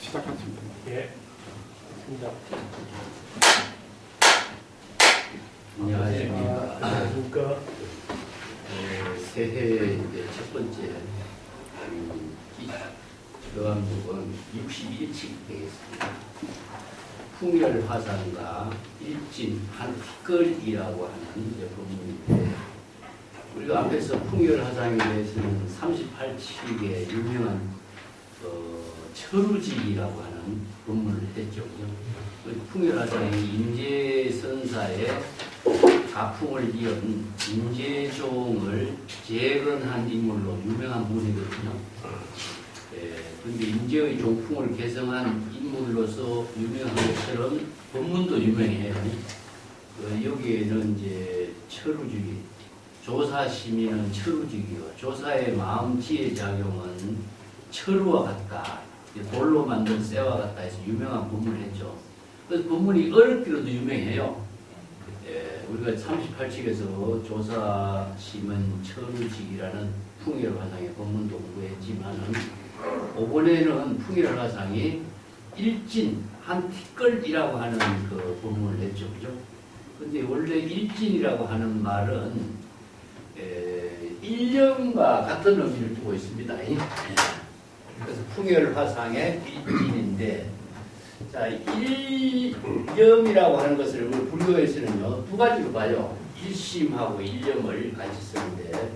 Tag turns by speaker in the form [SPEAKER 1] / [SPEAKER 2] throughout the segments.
[SPEAKER 1] 시작하겠습니다.
[SPEAKER 2] 예. 좋습니다.
[SPEAKER 3] 안녕하십니까.
[SPEAKER 2] 안녕하십니까.
[SPEAKER 3] 새해 이제 첫 번째 교감록은 61칙 되겠습니다. 풍열 화상과 일진 한티끌이라고 하는 이제 본문인데, 우리가 앞에서 풍열 화상에 대해서는 38칙의 유명한 철우직이라고 하는 본문을 했죠. 풍열 화상이 임재선사의 가풍을 이은 임재종을 재건한 인물로 유명한 분이거든요. 그런데 임재의 종풍을 개성한 인물로서 유명한 것처럼 본문도 유명해요. 여기에는 이제 철우직이, 조사시민은 철우직이요, 조사의 마음 지혜 작용은 철우와 같다, 돌로 만든 쇠와 같다 해서 유명한 본문을 했죠. 그래서 본문이 어렵기로도 유명해요. 우리가 38칙에서 조사심은 철우직이라는 풍열화상의 본문도 공부했지만은, 이번에는 풍열화상이 일진 한티끌이라고 하는 그 본문을 냈죠, 그죠? 근데 원래 일진이라고 하는 말은 일념과 같은 의미를 두고 있습니다. 그래서 풍열화상의 일진인데, 자, 일념이라고 하는 것을 우리 불교에서는요, 두 가지로 봐요. 일심하고 일념을 같이 쓰는데,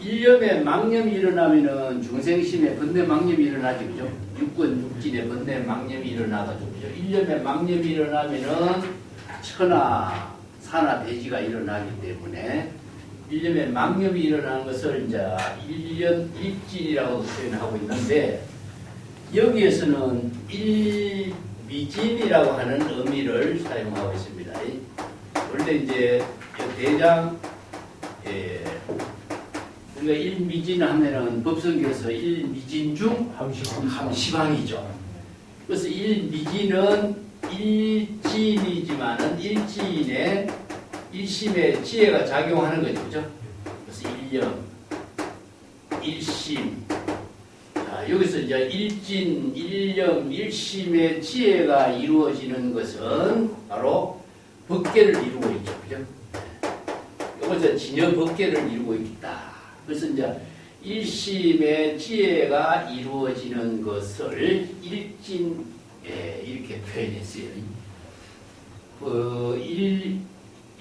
[SPEAKER 3] 일념에 망념이 일어나면은 중생심에 번뇌 망념이 일어나죠, 그죠? 육권 육진에 번뇌 망념이 일어나가지고, 그죠? 일념에 망념이 일어나면은 천하, 사나, 대지가 일어나기 때문에, 일념에 망념이 일어나는 것을 이제 일념, 일진이라고 표현하고 있는데, 여기에서는 일미진이라고 하는 의미를 사용하고 있습니다. 원래 이제 대장, 우리가 일미진 하면은 법성교에서 일미진 중 함시방이죠. 그래서 일미진은 일진이지만은 일진의 일심의 지혜가 작용하는 거죠. 그죠? 그래서 일념, 일심. 여기서 이제 일진, 일념, 일심의 지혜가 이루어지는 것은 바로 법계를 이루고 있죠. 그죠? 여기서 진여 법계를 이루고 있다. 그래서 이제 일심의 지혜가 이루어지는 것을 일진, 이렇게 표현했어요.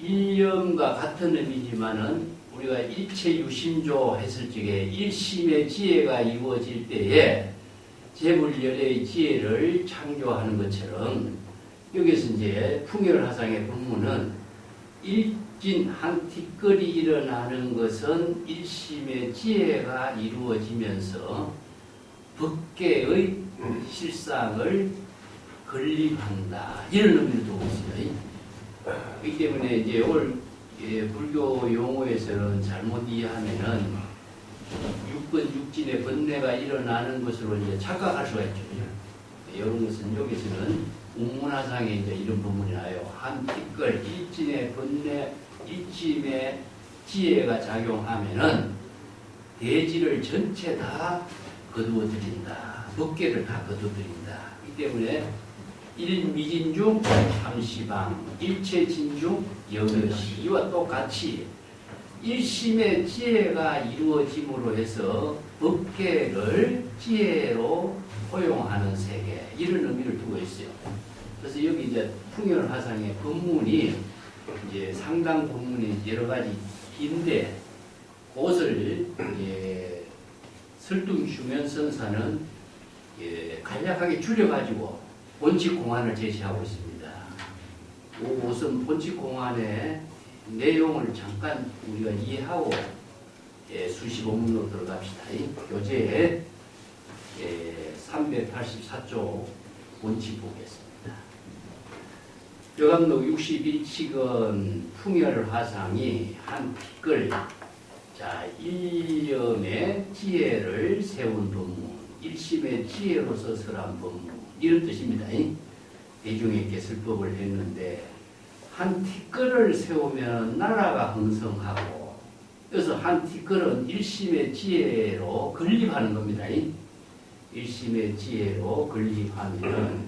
[SPEAKER 3] 일념과 같은 의미지만은 우리가 일체유심조 했을 적에 일심의 지혜가 이루어질 때에 재물열의 지혜를 창조하는 것처럼, 여기서 이제 풍열화상의 본문은 일진 한티끌이 일어나는 것은 일심의 지혜가 이루어지면서 법계의 실상을 건립한다, 이런 의미를 두고 있어요. 그렇기 때문에 이제 오늘 불교 용어에서는 잘못 이해하면은 육권 육진의 번뇌가 일어나는 것으로 이제 착각할 수가 있죠. 이런 것은 여기서는 운문화상에 이제 이런 본문이 나요. 한티끌, 일진의 번뇌, 일심의 지혜가 작용하면은 대지를 전체 다 거두어들인다, 법계를 다 거두어들인다. 이 때문에 일미진중 함시방, 일체진중 여여시, 이와 똑같이 일심의 지혜가 이루어짐으로 해서 법계를 지혜로 포용하는 세계, 이런 의미를 두고 있어요. 그래서 여기 이제 풍열화상의 본문이 이제 상당 본문이 여러 가지 긴데, 그것을 설등중현선사는 간략하게 줄여가지고 본칙공안을 제시하고 있습니다. 우선 본칙공안의 내용을 잠깐 우리가 이해하고 수시본문으로 들어갑시다. 교재에 384조 본칙 보겠습니다. 교감록 61칙은 풍열화상이 한티끌, 자, 일념의 지혜를 세운 법문, 일심의 지혜로서 설한 법문, 이런 뜻입니다. 대중에게 설법을 했는데, 한 티끌을 세우면 나라가 흥성하고, 그래서 한 티끌은 일심의 지혜로 건립하는 겁니다. 일심의 지혜로 건립하면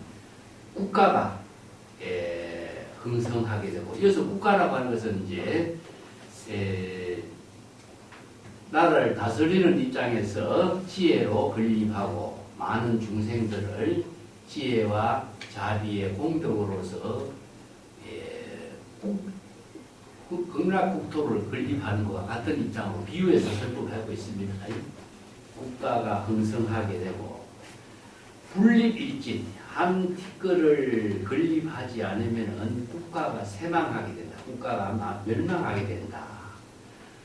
[SPEAKER 3] 국가가 흥성하게 되고, 이어서 국가라고 하는 것은 이제 나라를 다스리는 입장에서 지혜로 건립하고 많은 중생들을 지혜와 자비의 공덕으로서 극락국토를 건립하는 것과 같은 입장으로 비유해서 설법하고 있습니다. 국가가 흥성하게 되고, 분립일진, 한 티끌을 건립하지 않으면 국가가 쇠망하게 된다. 국가가 아마 멸망하게 된다.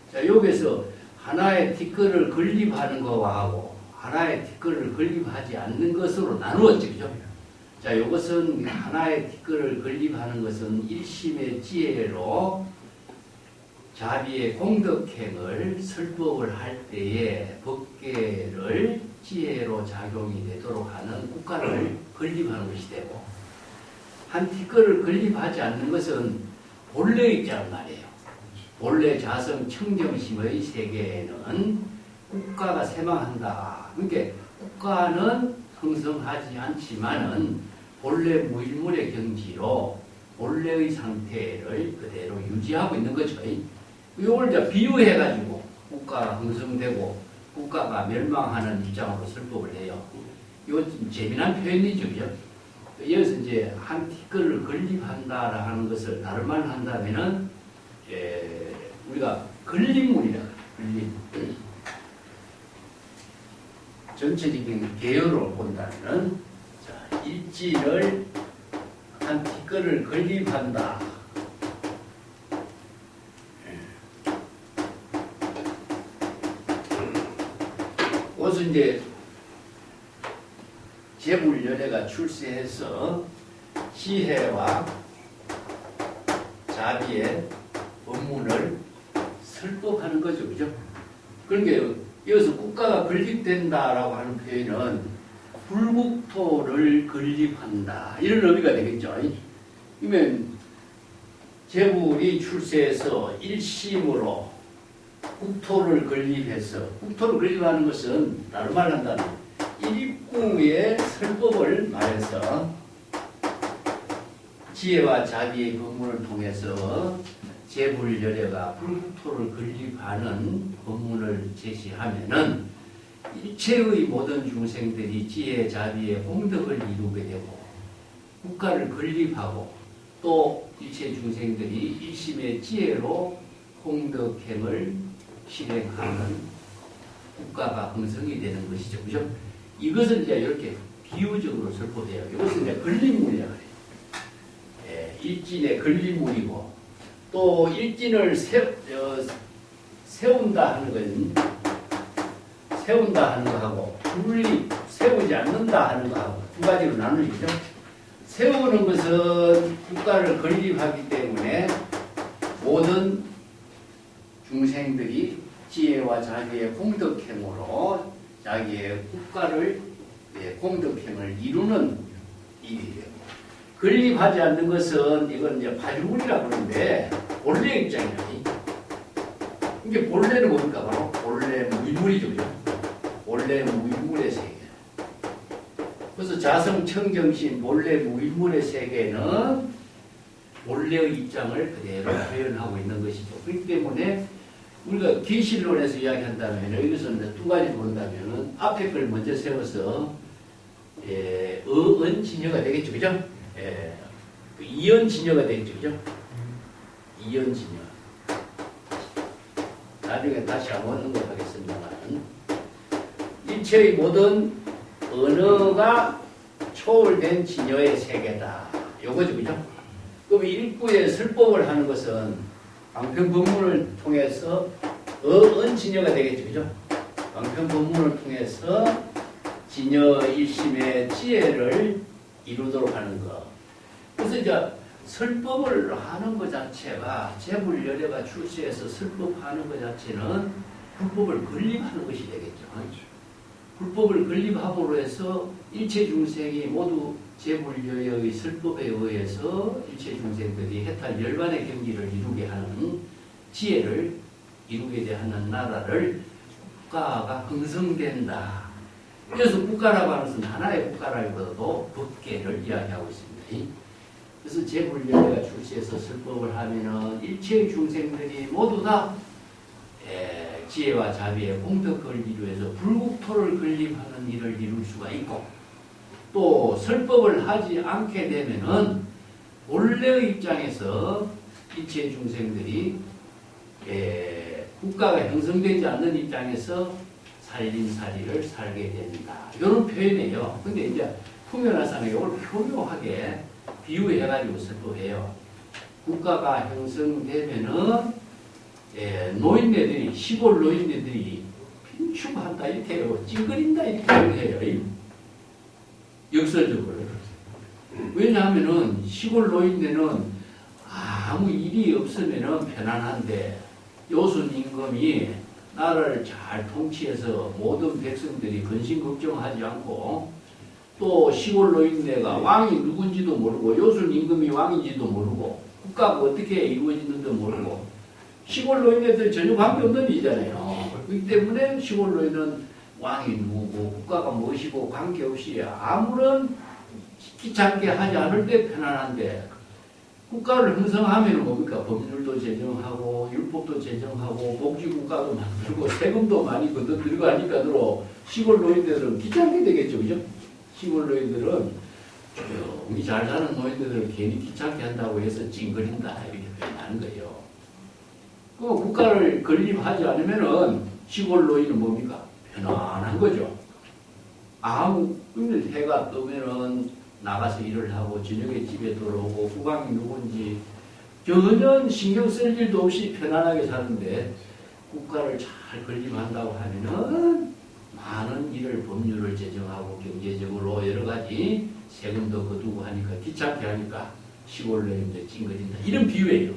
[SPEAKER 3] 자, 여기서 하나의 티끌을 건립하는 것과 하고 하나의 티끌을 건립하지 않는 것으로 나누었죠. 그죠? 자, 이것은 하나의 티끌을 건립하는 것은 일심의 지혜로 자비의 공덕행을 설법을 할 때에 법계를 지혜로 작용이 되도록 하는 국가를 건립하는 것이 되고, 한 티끌을 건립하지 않는 것은 본래 입장 말이에요. 본래 자성 청정심의 세계에는 국가가 쇠망한다. 그러니까 국가는 형성하지 않지만은 본래 무일물의 경지로 본래의 상태를 그대로 유지하고 있는 거죠. 이걸 이제 비유해가지고 국가가 형성되고 국가가 멸망하는 입장으로 설법을 해요. 이거 좀 재미난 표현이죠. 그죠? 여기서 이제 한 티끌을 건립한다라고 하는 것을 다른 말로 한다면은 우리가 건립물이라 건립. 전체적인 개요를 본다면, 자, 일지를 한 티끌을 건립한다. 그것은 이제 재불연회가 출세해서 지혜와 자비의 법문을 설법하는 거죠. 그죠? 그러니까 여기서 국가가 건립된다라고 하는 표현은 불국토를 건립한다. 이런 의미가 되겠죠. 그러면 재불이 출세해서 일심으로 국토를 건립해서, 국토를 건립하는 것은 다른 말로 한다면 일입구의 설법을 말해서 지혜와 자비의 법문을 통해서 재불열애가 불국토를 건립하는 법문을 제시하면은 일체의 모든 중생들이 지혜, 자비의 공덕을 이루게 되고 국가를 건립하고, 또 일체 중생들이 일심의 지혜로 공덕행을 실행하는 국가가 형성이 되는 것이죠. 그죠? 이것은 이제 이렇게 비유적으로 설법해요. 이것은 이제 건립물이라고 해요. 일진의 건립물이고, 또 일진을 세운다 하는 건, 세운다 하는 거하고 분립, 세우지 않는다 하는 거하고 두 가지로 나누죠. 세우는 것은 국가를 건립하기 때문에 모든 중생들이 지혜와 자기의 공덕행으로 자기의 국가를, 공덕행을 이루는 일이에요. 건립하지 않는 것은 이건 이제 파주물이라고 하는데 본래 입장이라니. 이게 본래는 뭡니까? 바로 본래 무일물이죠. 본래 무일물의 세계. 그래서 자성청정신 본래 무일물의 세계는 본래의 입장을 그대로 표현하고 있는 것이죠. 그렇기 때문에 우리가 기실론에서 이야기한다면 여기서는 두 가지 본다면은 앞에 걸 먼저 세워서 어언진여가 되겠죠. 그죠? 그 이언진여가 되겠죠. 그죠? 이언진여. 나중에 다시 한번 언급하겠습니다만, 일체의 모든 언어가 초월된 진여의 세계다. 요거죠. 그죠? 그럼 일부의 설법을 하는 것은 방편법문을 통해서 어언진여가 되겠죠. 그죠? 방편법문을 통해서 진여 일심의 지혜를 이루도록 하는 것. 그래서 이제 설법을 하는 것 자체가, 재불열애가 출세해서 설법하는 것 자체는 불법을 건립하는 것이 되겠죠. 불법을 건립함으로 해서 일체 중생이 모두 재불열애의 설법에 의해서 일체 중생들이 해탈 열반의 경지를 이루게 하는 지혜를 이루게 하는 나라를 국가가 형성된다. 그래서 국가라고 하는 것은 하나의 국가라기보다도 법계를 이야기하고 있습니다. 그래서 제불열애가 출세해서 설법을 하면은 일체의 중생들이 모두 다 지혜와 자비의 공덕을 이루어서 불국토를 건립하는 일을 이룰 수가 있고, 또 설법을 하지 않게 되면은 본래의 입장에서 일체 중생들이 국가가 형성되지 않는 입장에서 살림살이를 살게 된다. 이런 표현이에요. 근데 이제 풍요나사는 이걸 교묘하게 비유해가지고 설법해요. 국가가 형성되면은 노인네들이, 시골 노인네들이 빈축한다 이렇게 해요. 찡그린다 이렇게 해요. 역설적으로. 왜냐하면은 시골 노인네는 아무 일이 없으면은 편안한데 요순 임금이 나라를 잘 통치해서 모든 백성들이 근심 걱정하지 않고, 또 시골 노인네가 왕이 누군지도 모르고 요순 임금이 왕인지도 모르고 국가가 어떻게 이루어지는지도 모르고, 시골 노인네들 전혀 관계없는 일이잖아요. 그렇기 때문에 시골 노인은 왕이 누구고 국가가 무엇이고 관계없이 아무런 귀찮게 하지 않을 때 편안한데, 국가를 형성하면 뭡니까? 법률도 제정하고 율법도 제정하고 복지국가도 만들고 세금도 많이 걷어들고 하니까 시골 노인들은 귀찮게 되겠죠. 그죠? 시골 노인들은 조용히 잘 사는 노인들은 괜히 귀찮게 한다고 해서 찡그린다 이렇게 표현하는 거예요. 그 국가를 건립하지 않으면은 시골 노인은 뭡니까? 편안한 거죠. 아무 해가 뜨면은 나가서 일을 하고 저녁에 집에 들어오고 국왕이 누군지 전혀 신경 쓸 일도 없이 편안하게 사는데, 국가를 잘 건립한다고 하면은 많은 일을 법률을 제정하고 경제적으로 여러 가지 세금도 거두고 하니까 귀찮게 하니까 시골 노인들 찡그린다. 이런 비유예요.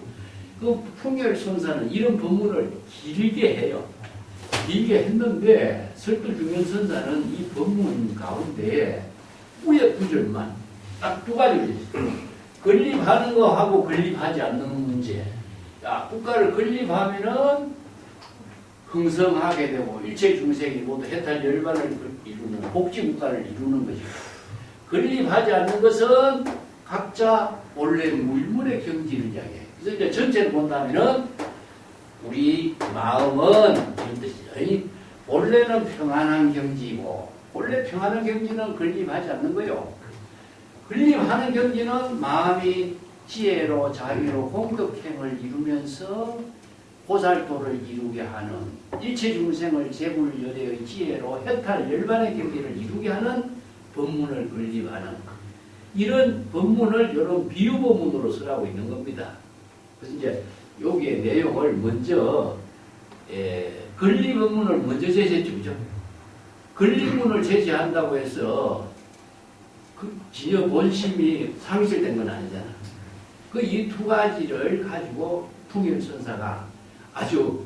[SPEAKER 3] 그 풍열선사는 이런 법문을 길게 해요. 길게 했는데 설도중현선사는 이 법문 가운데 우의 구절만 딱 두 가지를 있어요. 건립하는 거하고 건립하지 않는 문제. 자, 국가를 건립하면은 흥성하게 되고 일체 중생이 모두 해탈 열반을 이루는 복지국가를 이루는 것이고, 건립하지 않는 것은 각자 원래 무일문의 경지를 이야기해요. 그래서 이제 전체를 본다면은 우리 마음은 이런 뜻이죠. 원래는 평안한 경지이고, 원래 평안한 경지는 건립하지 않는 거예요. 건립하는 경지는 마음이 지혜로 자비로 공덕행을 이루면서 보살도를 이루게 하는, 일체 중생을 제불열애의 지혜로 해탈 열반의 경지를 이루게 하는 법문을 건립하는, 이런 법문을 이런 비유 법문으로 쓰라고 있는 겁니다. 그래서 이제 여기에 내용을 먼저 건립 법문을 먼저 제시했죠. 그죠? 건립문을 제시한다고 해서 그 진여 본심이 상실된 건 아니잖아. 그 이 두 가지를 가지고 풍일선사가 아주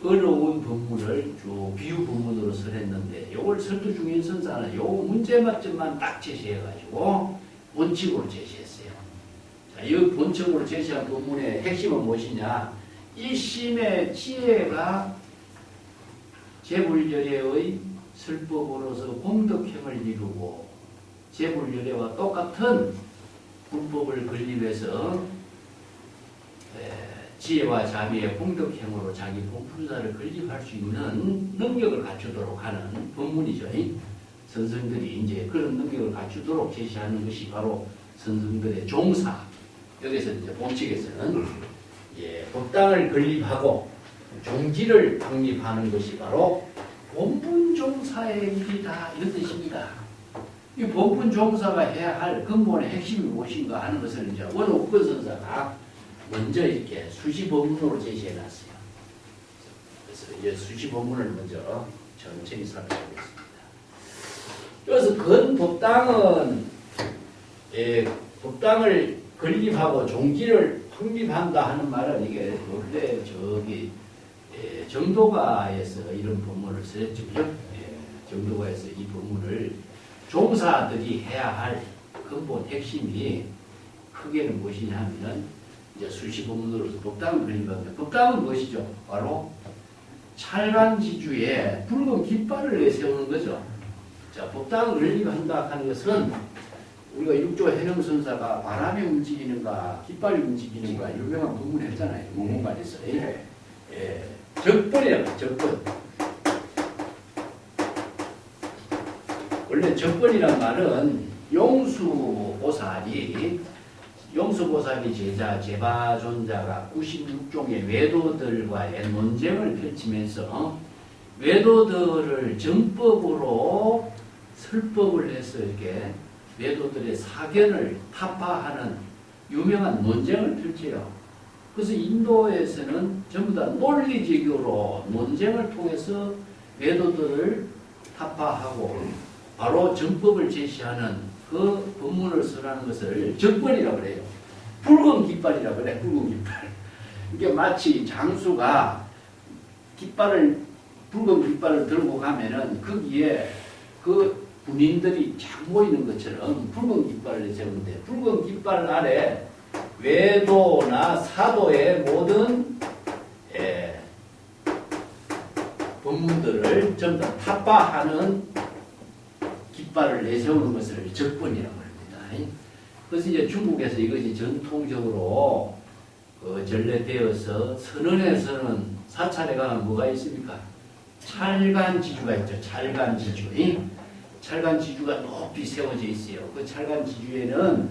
[SPEAKER 3] 어려운 법문을 쭉 비유 법문으로 설했는데, 요걸 설두중인선사는 요 문제점만 딱 제시해가지고 본칙으로 제시했어요. 자, 이 본칙으로 제시한 법문의 핵심은 무엇이냐? 일심의 지혜가 제불열애의 설법으로서 공덕행을 이루고, 제불열애와 똑같은 불법을 건립해서 지혜와 자비의 공덕행으로 자기 공fun사를 건립할 수 있는 능력을 갖추도록 하는 법문이죠. 선생들이 이제 그런 능력을 갖추도록 제시하는 것이 바로 선생들의 종사. 여기서 이제 본칙에서는 법당을 건립하고 종지를 확립하는 것이 바로 본분종사의 일이다, 이런 뜻입니다. 이 본분종사가 해야 할 근본의 핵심이 무엇인가 하는 것을 이제 원옥근 선사가 먼저 이렇게 수시법문으로 제시해놨어요. 그래서 이제 수시법문을 먼저 천천히 살펴보겠습니다. 그래서 건법당은 법당을 건립하고 종지를 확립한다 하는 말은 이게 원래 정도가에서 이런 법문을 쓰였죠. 정도가에서 이 법문을 종사들이 해야 할 근본 핵심이 크게는 무엇이냐 하면은 이제 수시 법문으로서 법당을 건립합니다. 법당은 무엇이죠? 바로 찰간지주에 붉은 깃발을 내세우는 거죠. 자, 법당을 건립한다 하는 것은 우리가 6조 해명선사가 바람이 움직이는가 깃발이 움직이는가 유명한 부문을 했잖아요. 문공관에서. 예. 적번이라고 적번. 원래 적번이란 말은 용수보살이 제바존자가 96종의 외도들과의 논쟁을 펼치면서 외도들을 정법으로 설법을 해서 이렇게 외도들의 사견을 타파하는 유명한 논쟁을 펼쳐요. 그래서 인도에서는 전부 다 논리적으로 논쟁을 통해서 외도들을 타파하고 바로 정법을 제시하는 그 법문을 설하는 것을 적번이라고 그래요. 붉은 깃발이라고 그래. 붉은 깃발. 이게 마치 장수가 붉은 깃발을 들고 가면은 거기에 그 군인들이 쫙 모이는 것처럼 붉은 깃발을 세우는데 붉은 깃발 아래 외도나 사도의 모든 법문들을 전부 다 타파하는 깃발을 내세우는 것을 적번이라고 합니다. 그래서 이제 중국에서 이것이 전통적으로 전래되어서 선언에서는 사찰에 가면 뭐가 있습니까? 찰간지주가 있죠. 찰간지주. 찰간지주가 높이 세워져 있어요. 그 찰간지주에는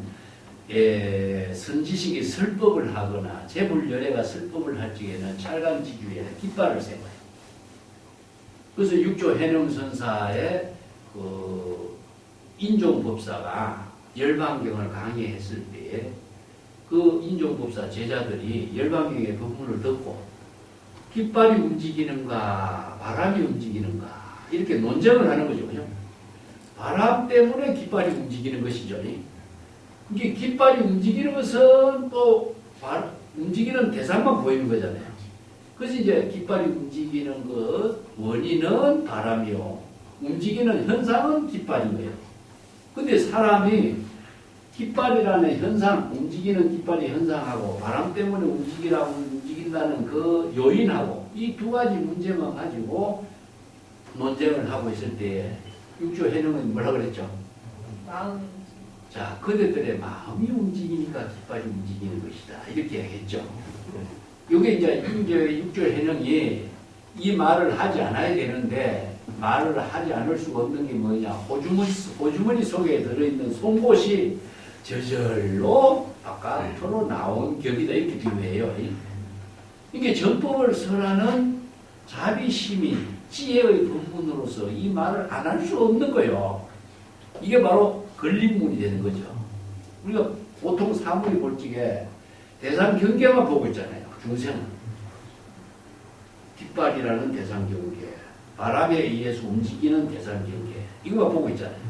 [SPEAKER 3] 선지식이 설법을 하거나 재불열애가 설법을 할 적에는 찰간지주에 깃발을 세워요. 그래서 6조 해명선사의 인종법사가 열반경을 강의했을 때에 그 인종법사 제자들이 열반경의 법문을 듣고 깃발이 움직이는가 바람이 움직이는가 이렇게 논쟁을 하는 거죠. 그죠? 바람 때문에 깃발이 움직이는 것이죠. 이게 깃발이 움직이는 것은 또 움직이는 대상만 보이는 거잖아요. 그래서 이제 깃발이 움직이는 것 원인은 바람이요. 움직이는 현상은 깃발인 거예요. 근데 사람이 깃발이라는 현상, 움직이는 깃발의 현상하고 바람 때문에 움직인다는 그 요인하고 이 두 가지 문제만 가지고 논쟁을 하고 있을 때 육조 해명은 뭐라 그랬죠?
[SPEAKER 4] 마음.
[SPEAKER 3] 자, 그대들의 마음이 움직이니까 깃발이 움직이는 것이다. 이렇게 얘기했죠. 이게 이제 육조 해명이 이 말을 하지 않아야 되는데 말을 하지 않을 수가 없는 게 뭐냐. 호주머니 속에 들어있는 송곳이 저절로 바깥으로 나온 격이다. 이렇게 비유해요. 이게 정법을 설하는 자비심이 지혜의 본분으로서 이 말을 안 할 수 없는 거예요. 이게 바로 걸림문이 되는 거죠. 우리가 보통 사물이 볼 적에 대상 경계만 보고 있잖아요. 중생은. 깃발이라는 대상 경계. 바람에 의해서 움직이는 대상 경계. 이거만 보고 있잖아요.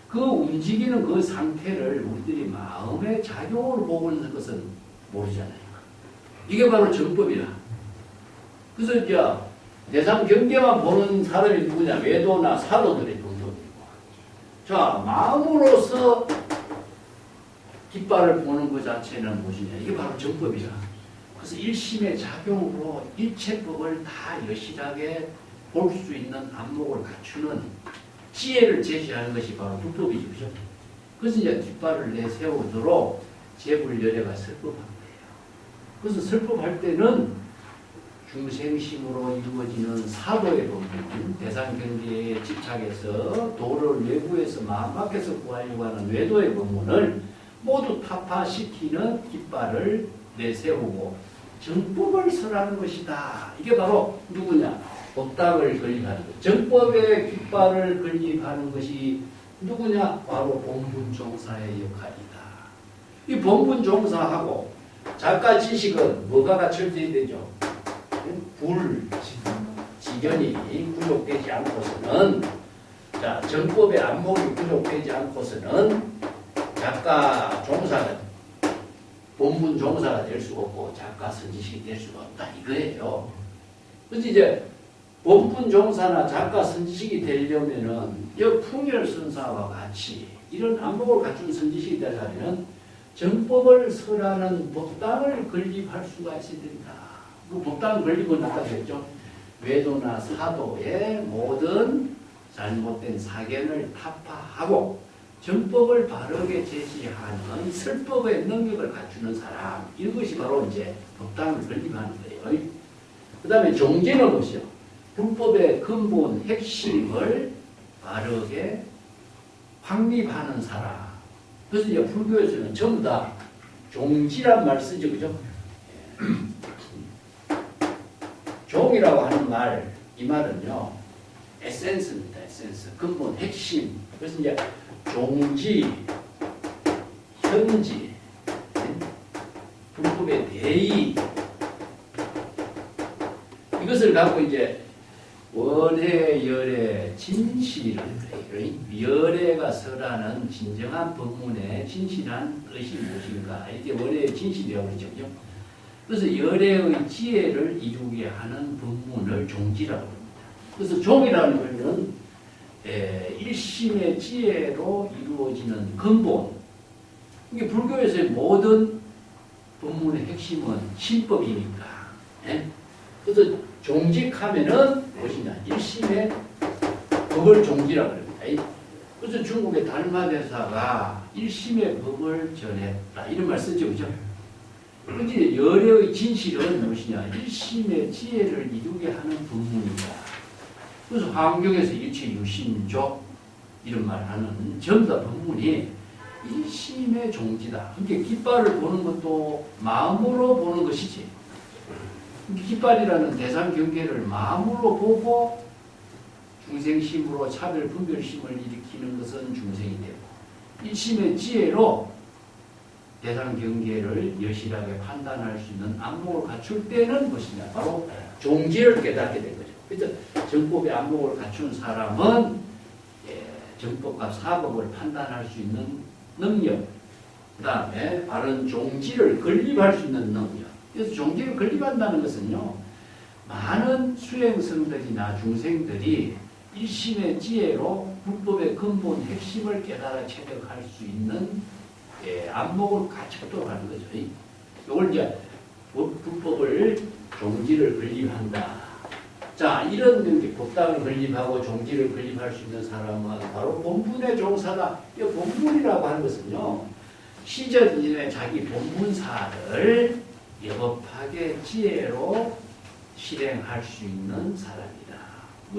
[SPEAKER 3] 그 움직이는 그 상태를 우리들이 마음의 작용으로 보고 있는 것은 모르잖아요. 이게 바로 정법이라. 그래서 이제 대상 경계만 보는 사람이 누구냐? 외도나 사도들의 정법이고. 자, 마음으로서 깃발을 보는 것 자체는 무엇이냐? 이게 바로 정법이라. 그래서 일심의 작용으로 일체법을 다 여실하게 볼 수 있는 안목을 갖추는 지혜를 제시하는 것이 바로 불법이죠. 그죠? 그래서 이제 깃발을 내세우도록 재불열애가 설법한 거예요. 그래서 설법할 때는 중생심으로 이루어지는 사도의 법문, 대상경계에 집착해서 도를 외부에서 마음 밖에서 구하려고 하는 외도의 법문을 모두 타파시키는 깃발을 내세우고 정법을 설하는 것이다. 이게 바로 누구냐? 법당을 건립하는 것. 정법의 깃발을 건립하는 것이 누구냐? 바로 본분종사의 역할이다. 이 본분종사하고 작가 지식은 뭐가 갖춰져야 되죠? 지견이 부족되지 않고서는, 자, 정법의 안목이 부족되지 않고서는 작가 종사는 본분 종사가 될 수 없고 작가 선지식이 될 수가 없다 이거예요. 그래서 이제 본분 종사나 작가 선지식이 되려면은 이 풍열선사와 같이 이런 안목을 갖춘 선지식이 되려면 정법을 설하는 법당을 건립할 수가 있어야 된다. 그 법당을 건립은 아까 했죠. 외도나 사도의 모든 잘못된 사견을 타파하고 정법을 바르게 제시하는 설법의 능력을 갖추는 사람, 이것이 바로 이제 법당을 건립하는 거예요. 그 다음에 종지는 무엇이요? 불법의 근본 핵심을 바르게 확립하는 사람. 그래서 이제 불교에서는 전부 다 종지란 말 쓰죠, 그죠? 종이라고 하는 말, 이 말은요, 에센스입니다, 에센스. 근본, 핵심. 그래서 이제 종지, 현지, 불법의 대의, 이것을 갖고 이제 원해, 열해, 진실을, 열해가 설하는 진정한 법문의 진실한 뜻이 무엇인가? 이게 원해의 진실이라고 그러죠. 그래서 열해의 지혜를 이루게 하는 법문을 종지라고 합니다. 그래서 종이라는 것은 일심의 지혜로 이루어지는 근본. 이게 불교에서의 모든 법문의 핵심은 신법이니까. 그래서 종직하면은 무엇이냐? 일심의 법을 종지라고 합니다. 그래서 중국의 달마대사가 일심의 법을 전했다. 이런 말 쓰죠, 그죠? 그런데 열애의 진실은 무엇이냐? 일심의 지혜를 이루게 하는 법문이다. 그래서 화엄경에서 일체유심조 이런 말 하는 전부 다 법문이 일심의 종지다. 그러니까 깃발을 보는 것도 마음으로 보는 것이지. 깃발이라는 대상 경계를 마음으로 보고 중생심으로 차별 분별심을 일으키는 것은 중생이 되고, 일심의 지혜로 대상 경계를 여실하게 판단할 수 있는 안목을 갖출 때는 무엇이냐? 바로 종지를 깨닫게 된 거죠. 그래서 정법의 안목을 갖춘 사람은 정법과 사법을 판단할 수 있는 능력, 그 다음에 바른 종지를 건립할 수 있는 능력. 그래서 종지를 건립한다는 것은요, 많은 수행성들이나 중생들이 일심의 지혜로 불법의 근본 핵심을 깨달아 체득할 수 있는 안목을 갖추도록 하는 거죠. 이걸 이제 불법을 종지를 건립한다. 자, 이런 법당을 건립하고 종지를 건립할 수 있는 사람은 바로 본분의 종사다. 이 본분이라고 하는 것은요, 시절 이전에 자기 본분사를 여법하게 지혜로 실행할 수 있는 사람이다.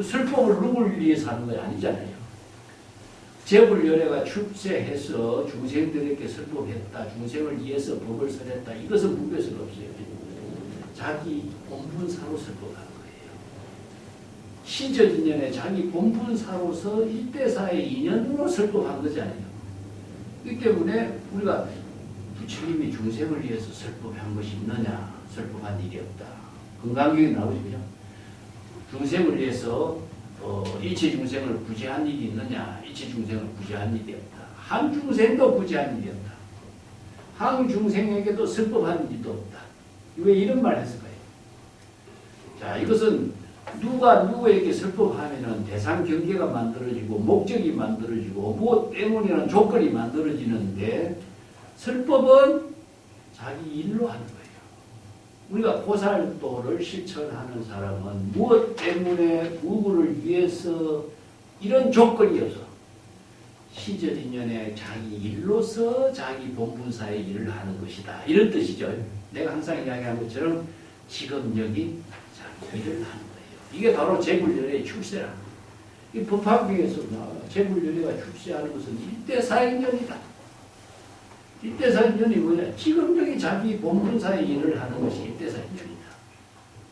[SPEAKER 3] 설법을 누구를 위해서 하는 건 아니잖아요. 제불열애가 출세해서 중생들에게 설법했다. 중생을 위해서 법을 설했다. 이것은 불교에서는 없어요. 자기 본분사로 설법하는 거예요. 신천인연에 자기 본분사로서 일대사의 인연으로 설법한 거잖아요. 그렇기 때문에 우리가 부처님이 중생을 위해서 설법한 것이 있느냐? 설법한 일이 없다. 건강경에 나오죠. 중생을 위해서 일체 중생을 구제한 일이 있느냐? 일체 중생을 구제한 일이 없다. 한 중생도 구제한 일이 없다. 한 중생에게도 설법한 일도 없다. 왜 이런 말 했을까요? 자, 이것은 누가 누구에게 설법하면은 대상 경계가 만들어지고 목적이 만들어지고 무엇 때문이라는 조건이 만들어지는데, 설법은 자기 일로 하는 거예요. 우리가 보살도를 실천하는 사람은 무엇 때문에 누구를 위해서 이런 조건이 없어. 시절인연에 자기 일로서 자기 본분사의 일을 하는 것이다. 이런 뜻이죠. 내가 항상 이야기한 것처럼 직업력이 자기 일을 하는 거예요. 이게 바로 제불열애의 출세라. 이 법화경에서 제불열애가 출세하는 것은 일대사인연이다. 일대사인연이 뭐냐? 직업력이 자기 본분사의 일을 하는 것이 일대사인연이다.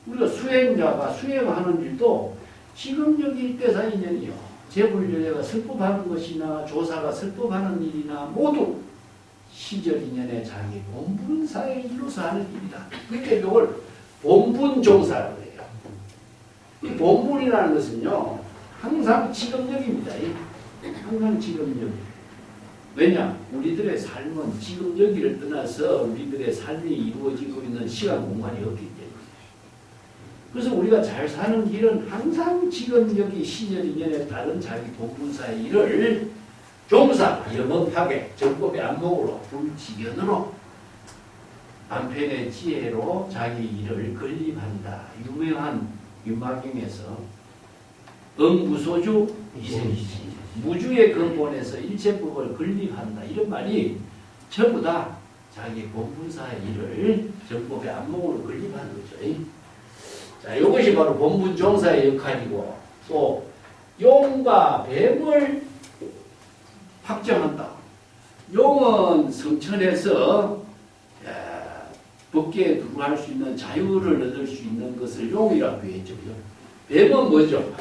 [SPEAKER 3] 우리가 수행자가 수행하는 일도 직업력이 일대사인연이요. 제불열애가 설법하는 것이나 조사가 설법하는 일이나 모두 시절인연에 자기 본분사의 일로서 하는 일이다. 그러니까 이걸 본분종사라고 해요. 이 본분이라는 것은요, 항상 직업력입니다. 항상 직업력. 왜냐? 우리들의 삶은 지금 여기를 떠나서 우리들의 삶이 이루어지고 있는 시간 공간이 없기 때문에. 그래서 우리가 잘 사는 길은 항상 지금 여기 시절인연에 따른 자기 본분사의 일을 종사, 염업하게 정법의 안목으로 불지견으로 반편의 지혜로 자기 일을 건립한다. 유명한 윤막경에서 응무소주 이생이지. 무주의 근본에서 일체법을 건립한다. 이런 말이 전부 다 자기 본분사의 일을 정법의 안목으로 건립하는 거죠. 자, 이것이 바로 본분 종사의 역할이고, 또 용과 뱀을 확정한다. 용은 성천에서 법계에 들어갈 수 있는 자유를 얻을 수 있는 것을 용이라고 했죠. 그죠? 뱀은 뭐죠?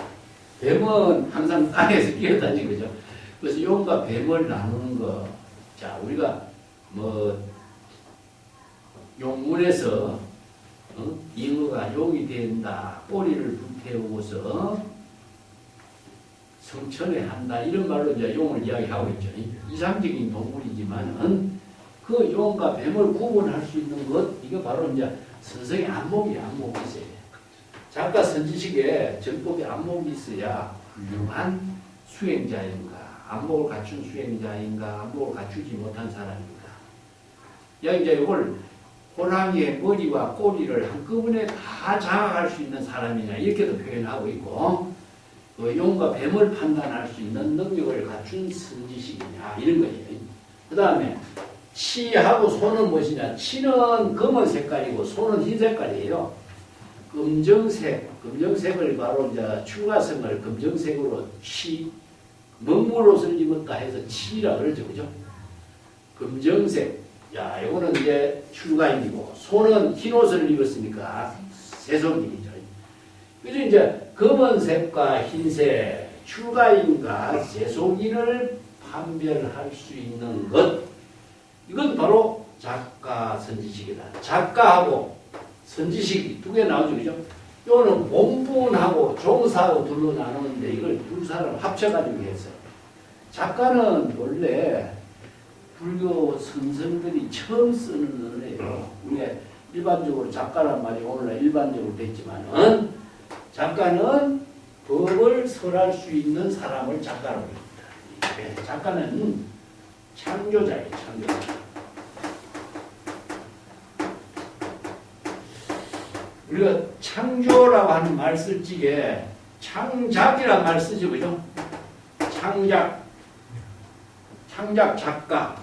[SPEAKER 3] 뱀은 항상 땅에서 뛰어다니죠. 그죠? 그래서 용과 뱀을 나누는 거. 자, 우리가 용문에서 잉어가 용이 된다. 꼬리를 불태우고서 성천에 한다. 이런 말로 이제 용을 이야기하고 있죠. 이상적인 동물이지만은 그 용과 뱀을 구분할 수 있는 것, 이거 바로 이제 선생의 안목이 있어요. 작가 선지식에 정법의 안목이 있어야 훌륭한 수행자인가, 안목을 갖춘 수행자인가, 안목을 갖추지 못한 사람인가. 이제 이걸 호랑이의 머리와 꼬리를 한꺼번에 다 장악할 수 있는 사람이냐, 이렇게도 표현하고 있고, 용과 뱀을 판단할 수 있는 능력을 갖춘 선지식이냐, 이런 거예요. 그 다음에 치하고 소는 무엇이냐? 치는 검은 색깔이고 소는 흰 색깔이에요. 검정색을 바로 이제 출가성을 검정색으로 먹물 옷을 입었다 해서 치라 그러죠, 그죠? 검정색. 야, 이거는 이제 출가인이고, 소는 흰 옷을 입었으니까 세속인이죠. 그래서 이제 검은색과 흰색, 출가인과 세속인을 판별할 수 있는 것, 이건 바로 작가 선지식이다. 작가하고 선지식이 두 개 나오죠, 그죠? 이거는 본분하고 종사하고 둘로 나누는데 이걸 두 사람 합쳐가지고 해서, 작가는 원래 불교 선생들이 처음 쓰는 언어예요. 우리가 일반적으로 작가란 말이 오늘날 일반적으로 됐지만은, 작가는 법을 설할 수 있는 사람을 작가라고 합니다. 작가는 창조자예요, 창조자. 우리가 창조라고 하는 말 쓸 적에 창작이란 말 쓰죠, 그죠? 창작 작가.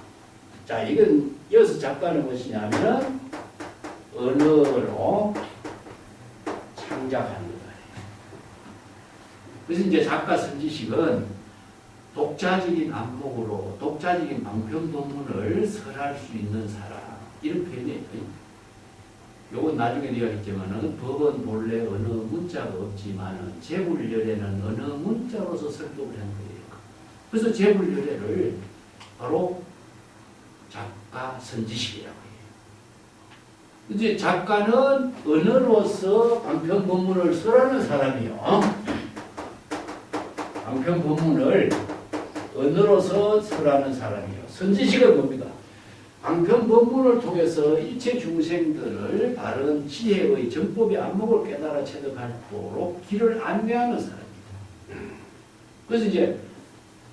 [SPEAKER 3] 자, 이건 이어서 작가는 무엇이냐면 언어로 창작하는 거예요. 그래서 이제 작가 선지식은 독자적인 안목으로 독자적인 방편법문을 설할 수 있는 사람, 이런 표현이에요. 요건 나중에 이야기했지만은 법은 본래 어느 문자가 없지만은 제불열애는 어느 문자로서 설법을 한 거예요. 그래서 제불열애를 바로 작가 선지식이라고 해요. 이제 작가는 언어로서 방편법문을 설하는 사람이요. 방편법문을 언어로서 설하는 사람이요. 선지식은 뭡니까? 방편법문을 통해서 일체 중생들을 바른 지혜의 정법의 안목을 깨달아 체득하도록 길을 안내하는 사람입니다. 그래서 이제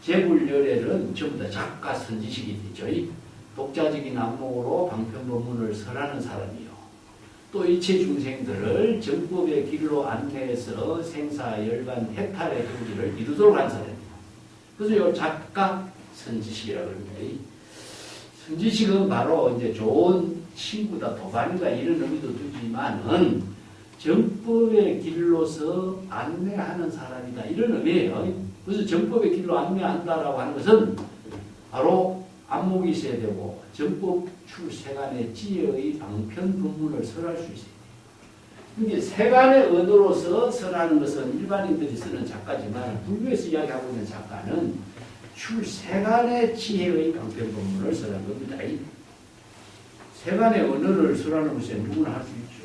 [SPEAKER 3] 제불열애는 전부 다 작가 선지식이 되죠. 독자적인 안목으로 방편법문을 설하는 사람이요. 또 일체 중생들을 정법의 길로 안내해서 생사열반 해탈의 경지를 이루도록 한 사람입니다. 그래서 이 작가 선지식이라고 합니다. 선지식은 바로 이제 좋은 친구다, 도반이다, 이런 의미도 두지만은 정법의 길로서 안내하는 사람이다, 이런 의미예요. 그래서 정법의 길로 안내한다라고 하는 것은 바로 안목이 있어야 되고 정법 출세간의 지혜의 방편 법문을 설할 수 있어야 돼요. 이게 세간의 언어로서 설하는 것은 일반인들이 쓰는 작가지만 불교에서 이야기하고 있는 작가는 출세간의 지혜의 방편 법문을 설하는 겁니다. 세간의 언어를 설하는 것은 누구나 할 수 있죠.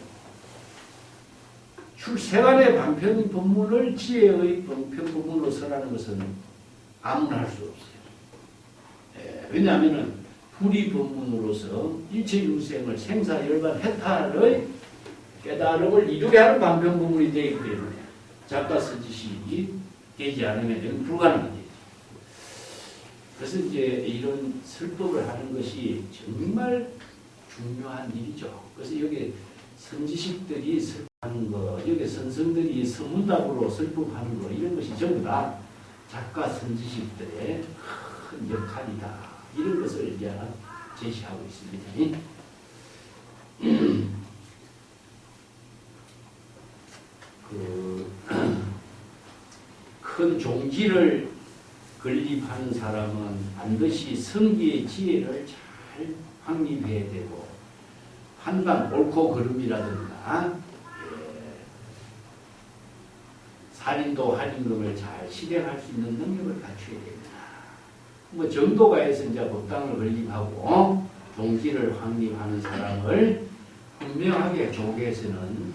[SPEAKER 3] 출세간의 방편 법문을 지혜의 방편 법문으로 설하는 것은 아무나 할 수 없어요. 왜냐하면 불의 법문으로서 일체 유생을 생사열반 해탈의 깨달음을 이루게 하는 방편 법문이 되기 때문에 작가 선지식이 되지 않으면 불가능하죠. 그래서 이제 이런 설법을 하는 것이 정말 중요한 일이죠. 그래서 여기 선지식들이 설법하는 거, 여기 선성들이 서문답으로 설법하는 거, 이런 것이 전부 다 작가 선지식들의 큰 역할이다. 이런 것을 이제 제시하고 있습니다. 큰 종지를 건립하는 사람은 반드시 성기의 지혜를 잘 확립해야 되고, 판단 옳고 그름이라든가 살인도 할인금을 잘 실행할 수 있는 능력을 갖춰야 됩니다. 뭐 정도가에서 이제 법당을 건립하고 종지를 확립하는 사람을 분명하게 조계에서는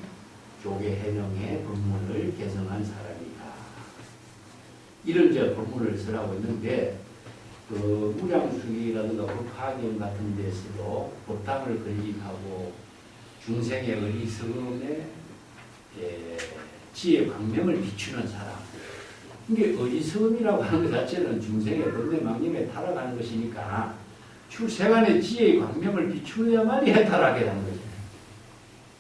[SPEAKER 3] 조계 해명의 법문을 개성한 사람이다. 이런 이제 법문을 쓰라고 있는데, 그 무량수기라든가 법화경 같은 데서도 법당을 건립하고 중생의 어리석음에 지혜 광명을 비추는 사람. 이게 어리석음이라고 하는 것 자체는 중생의 번뇌 망념에 타락하는 것이니까 출세간의 지혜의 광명을 비추어야만이 해탈하게 하는 거죠.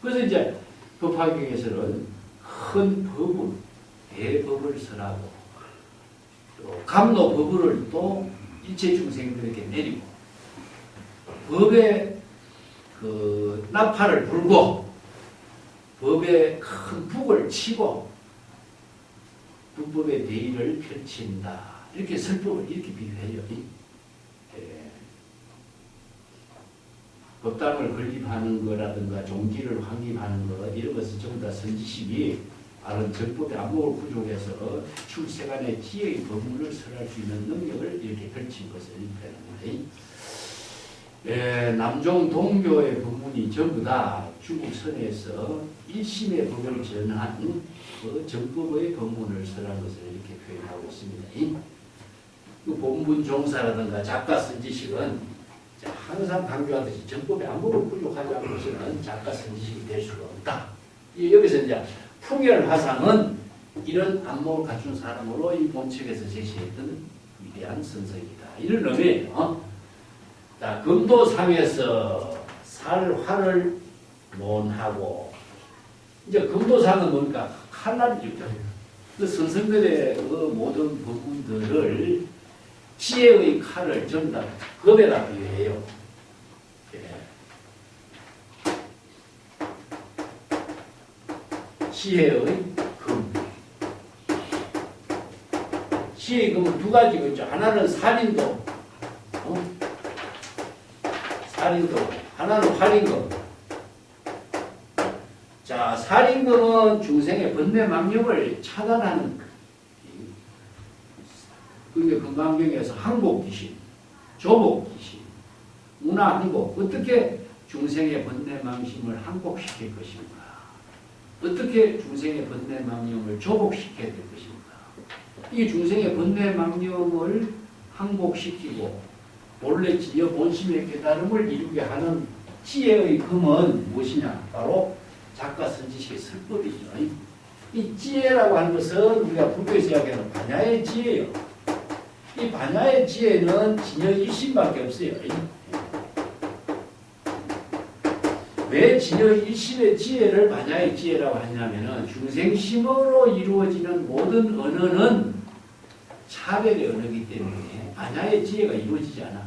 [SPEAKER 3] 그래서 이제 법화경에서는 큰 법을, 대법을 설하고 또 감노법을 또 일체 중생들에게 내리고 법의 그 나팔을 불고 법의 큰 북을 치고 불법의 대의를 펼친다. 이렇게 설법을 이렇게 비유해요. 법당을 건립하는 거라든가 종지를 확립하는 것, 이런 것은 전부 다 선지식이 바른 정법의 안목을 부족해서 출세간의 지혜의 법문을 설할 수 있는 능력을 이렇게 펼친 것을 일패합니다. 남종 동교의 법문이 전부 다 중국선에서 일심의 법을 전한 그 정법의 법문을 설한 것을 이렇게 표현하고 있습니다. 그 본분 종사라든가 작가 선지식은 항상 강조하듯이 정법의 안목을 부족하지 않고서는 작가 선지식이 될 수가 없다. 여기서 이제 풍열 화상은 이런 안목을 갖춘 사람으로 이 본책에서 제시했던 위대한 선생이다. 이런 의미예요. 자, 금도상에서 살화를 논하고, 이제 금도상은 뭡니까? 칼날이죠. 그 선생들의 그 모든 부분들을 지혜의 칼을 전부 다 금에다 비유해요. 지혜의 금. 지혜의 금은 두 가지가 있죠. 하나는 살인도, 살인도. 하나는 활인금. 자, 살인금은 중생의 번뇌 망념을 차단하는, 그게 금강경에서 항복귀신, 조복귀신, 문화항복, 어떻게 중생의 번뇌 망심을 항복시킬 것인가? 어떻게 중생의 번뇌 망념을 조복시켜야 될 것인가? 이 중생의 번뇌 망념을 항복시키고 본래 진여 본심의 깨달음을 이루게 하는 지혜의 금은 무엇이냐? 바로 작가 선지식의 설법이죠. 이 지혜라고 하는 것은 우리가 불교에서 이야기하는 반야의 지혜예요. 이 반야의 지혜는 진여 일심밖에 없어요. 왜 진여 일심의 지혜를 반야의 지혜라고 하냐면은 중생심으로 이루어지는 모든 언어는 차별의 언어이기 때문에 반야의 지혜가 이루어지지 않아.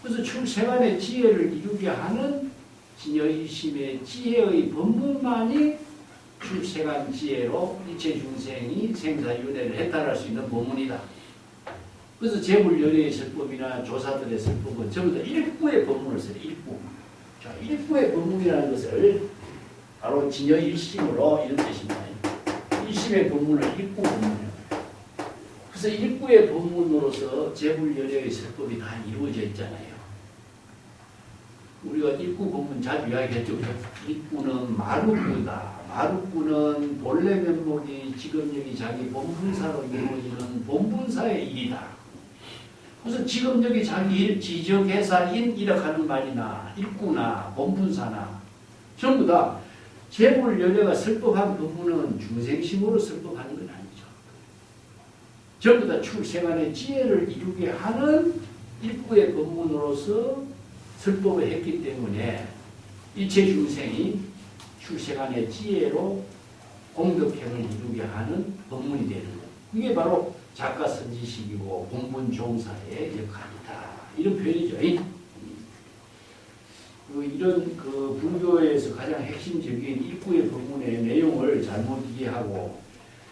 [SPEAKER 3] 그래서 출생안의 지혜를 이루게 하는 진여 일심의 지혜의 본문만이 출생안 지혜로 일체 중생이 생사윤회를 해탈할 수 있는 본문이다. 그래서 재불연회의 설법이나 조사들의 설법은 전부 다 일부의 본문을 써요. 일부. 자, 일부의 본문이라는 것을 바로 진여 일심으로 이런 뜻입니다. 일심의 본문을 일부 본문이라고 해요. 그래서 일부의 본문으로서 재불연회의 설법이 다 이루어져 있잖아요. 우리가 일부 본문 자주 이야기했죠. 일부는 마루구다. 마루구는 본래 면목이 지금력이 자기 본분사로 이루어지는 본분사의 일이다. 그래서 지금력이 자기 일, 지적회사인 이력하는 말이나 일구나 본분사나 전부 다 재불연회가 설법한 부분은 중생심으로 설법하는 건 아니죠. 전부 다 출생안의 지혜를 이루게 하는 일부의 법문으로서 설법을 했기 때문에 일체 중생이 출세간의 지혜로 공덕행을 이루게 하는 법문이 되는 거예요. 이게 바로 작가 선지식이고 본분 종사의 역할이다. 이런 표현이죠. 이런 불교에서 가장 핵심적인 일구의 법문의 내용을 잘못 이해하고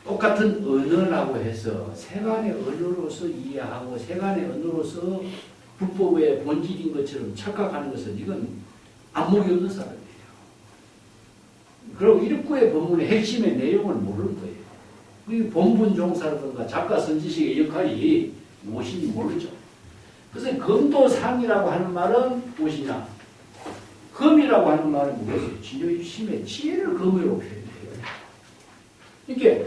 [SPEAKER 3] 똑같은 언어라고 해서 세간의 언어로서 이해하고 세간의 언어로서 불법의 본질인 것처럼 착각하는 것은 이건 안목이 없는 사람이에요. 그리고 일구의 법문의 핵심의 내용을 모르는 거예요. 이 본분 종사라든가 작가 선지식의 역할이 무엇인지 모르죠. 그래서 검도상이라고 하는 말은 무엇이냐? 검이라고 하는 말은 무엇이에요? 진여심의 지혜를 검으로 표현해요. 이게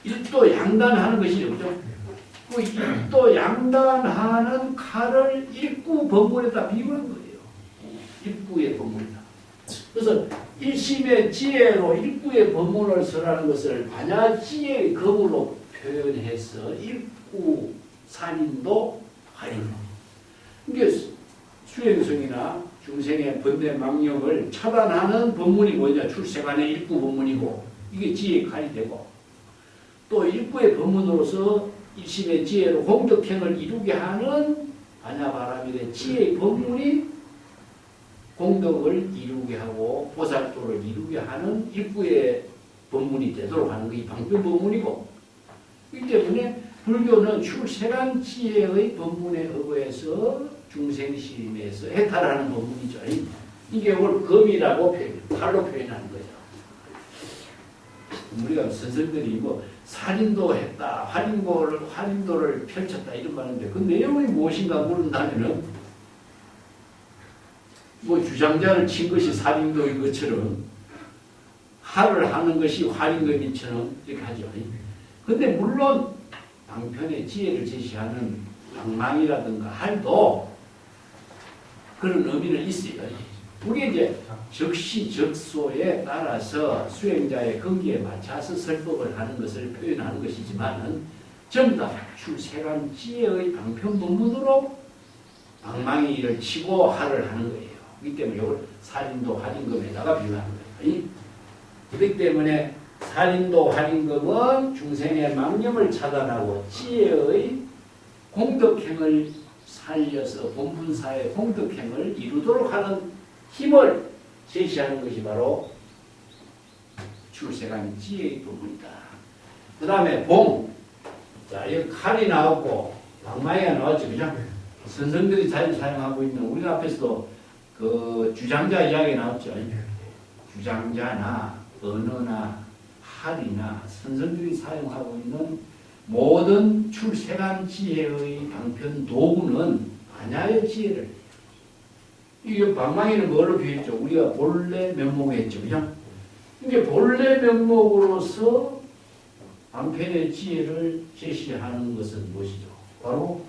[SPEAKER 3] 일도양단하는 것이죠. 그죠? 그 일도양단하는 칼을 일구 법문에다 비유한 거예요. 일구의 법문이다. 그래서 일심의 지혜로 일구의 법문을 설하는 것을 반야지혜의 검으로 표현해서 일구 살인도 할인도. 이게 수행성이나 중생의 번뇌 망령을 차단하는 법문이 뭐냐? 출세간의 일구 법문이고 이게 지혜의 칼이 되고 또 일구의 법문으로서 일심의 지혜로 공덕행을 이루게 하는 반야바라밀의 지혜의 법문이 공덕을 이루게 하고 보살도를 이루게 하는 일구의 법문이 되도록 하는 게 이 방편 법문이고 이 때문에 불교는 출세간 지혜의 법문에 의거해서 중생심에서 해탈하는 법문이죠. 이게 오늘 검이라고 칼로 표현하는 거죠. 우리가 선생들이 뭐 살인도 했다, 할인도를 펼쳤다 이런 말인데 그 내용이 무엇인가 모른다면은 뭐 주장자를 친 것이 살인도인 것처럼 할을 하는 것이 할인도인처럼 이렇게 하죠. 근데 물론 방편의 지혜를 제시하는 방망이라든가 할도 그런 의미는 있어요. 우리 이제 적시적소에 따라서 수행자의 근기에 맞춰서 설법을 하는 것을 표현하는 것이지만은 전부 다 출세간 지혜의 방편 법문으로 방망이를 치고 할을 하는 거예요. 그렇기 때문에 이걸 살인도 할인금에다가 비유하는 거예요. 그렇기 때문에 살인도 할인금은 중생의 망념을 차단하고 지혜의 공덕행을 살려서 본분사의 공덕행을 이루도록 하는 힘을 제시하는 것이 바로 출세간 지혜의 부분이다. 그 다음에 봉. 자, 여기 칼이 나오고 방망이가 나왔죠. 그죠? 선생들이 잘 사용하고 있는 우리 앞에서도 그 주장자 이야기 나왔죠. 주장자나 언어나 할이나 선생들이 사용하고 있는 모든 출세간 지혜의 방편 도구는 반야의 지혜를 이게 방망이는 뭐로 비했죠? 우리가 본래 면목에 했죠. 그냥 이게 본래 면목으로서 방편의 지혜를 제시하는 것은 무엇이죠? 바로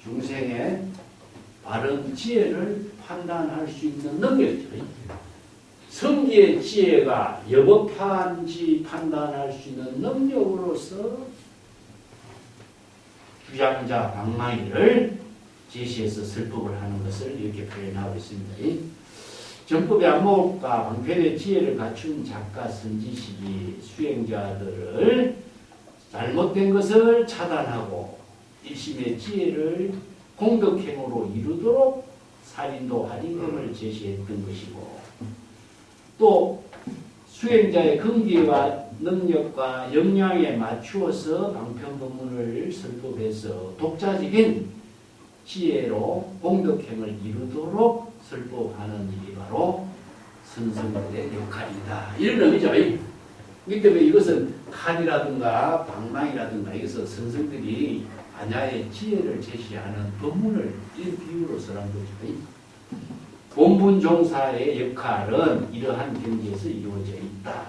[SPEAKER 3] 중생의 바른 지혜를 판단할 수 있는 능력이죠. 성기의 지혜가 여법한지 판단할 수 있는 능력으로서 주장자 방망이를 제시해서 설법을 하는 것을 이렇게 표현하고 있습니다. 정법의 안목과 방편의 지혜를 갖춘 작가 선지식이 수행자들을 잘못된 것을 차단하고 일심의 지혜를 공덕행으로 이루도록 살인도 할인금을 제시했던 것이고 또 수행자의 근기와 능력과 역량에 맞추어서 방편 법문을 설법해서 독자적인 지혜로 공덕행을 이루도록 설법하는 일이 바로 선생들의 역할이다. 이런 의미죠. 그렇기 때문에 이것은 칼이라든가 방망이라든가 이것은 선생들이 반야의 지혜를 제시하는 법문을 이런 비유로 설한 거죠. 본분 종사의 역할은 이러한 경지에서 이루어져 있다.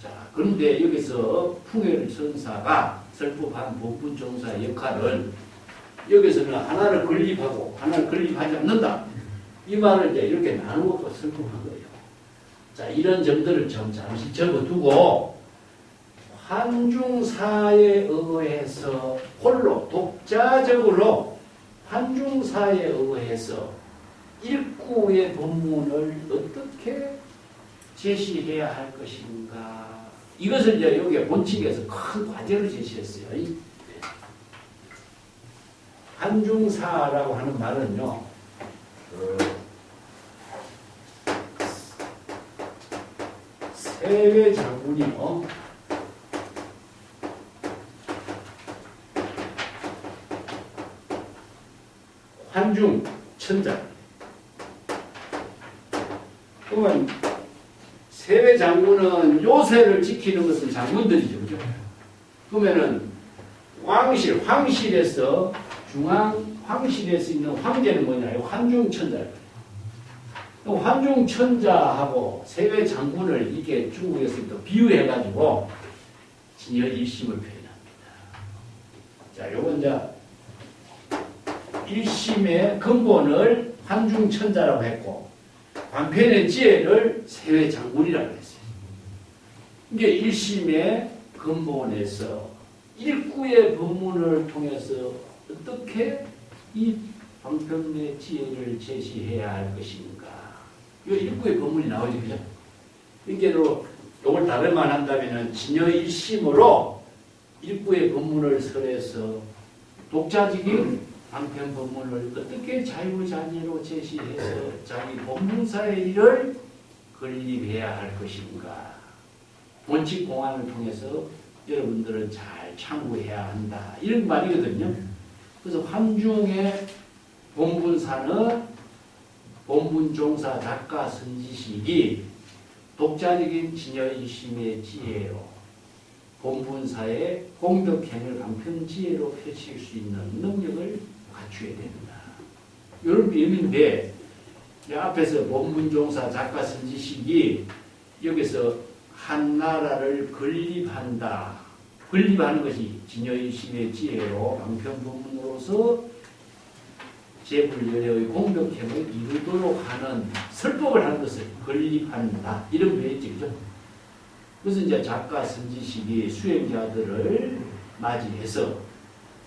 [SPEAKER 3] 자, 그런데 여기서 풍회를 선사가 설법한 본분 종사의 역할을 여기서는 하나를 건립하고 하나를 건립하지 않는다. 이 말을 이제 이렇게 나누고 설법한 거예요. 자, 이런 점들을 좀 잠시 접어두고 환중사에 의해서 홀로 독자적으로 환중사에 의해서 일구의 법문을 어떻게 제시해야 할 것인가? 이것을 이제 여기 본칙에서 큰 과제로 제시했어요. 한중사라고 하는 말은요, 세외 장군이요, 환중 천자. 그러면 세외 장군은 요새를 지키는 것은 장군들이죠, 그죠? 그러면은 황실에서 중앙 황실에서 있는 황제는 뭐냐? 환중천자예요. 환중천자하고 세외 장군을 이게 중국에서 또 비유해가지고 진여 일심을 표현합니다. 자, 요건 이제 일심의 근본을 환중천자라고 했고, 반편의 지혜를 세외 장군이라고 했어요. 이게 일심의 근본에서 일구의 법문을 통해서 어떻게 이 방편의 지혜를 제시해야 할 것인가. 이 일구의 법문이 나오죠, 그죠? 이게로 이걸 다르만 한다면은 진여 일심으로 일구의 법문을 설해서 독자적인 방편 법문을 어떻게 자유자재로 제시해서 자기 법문사의 일을 건립해야 할 것인가. 본칙 공안을 통해서 여러분들은 잘 참고해야 한다. 이런 말이거든요. 그래서 환중의 본분사는 본분종사 작가 선지식이 독자적인 진여일심의 지혜로 본분사의 공덕행을 방편지혜로 펼칠 수 있는 능력을 갖춰야 된다. 이런 의미인데, 앞에서 본분종사 작가 선지식이 여기서 한 나라를 건립한다. 건립하는 것이 진여일심의 지혜로 방편법문으로서 제불열의 공덕행을 이루도록 하는 설법을 하는 것을 건립한다. 이런 표현이죠. 그래서 이제 작가 선지식이 수행자들을 맞이해서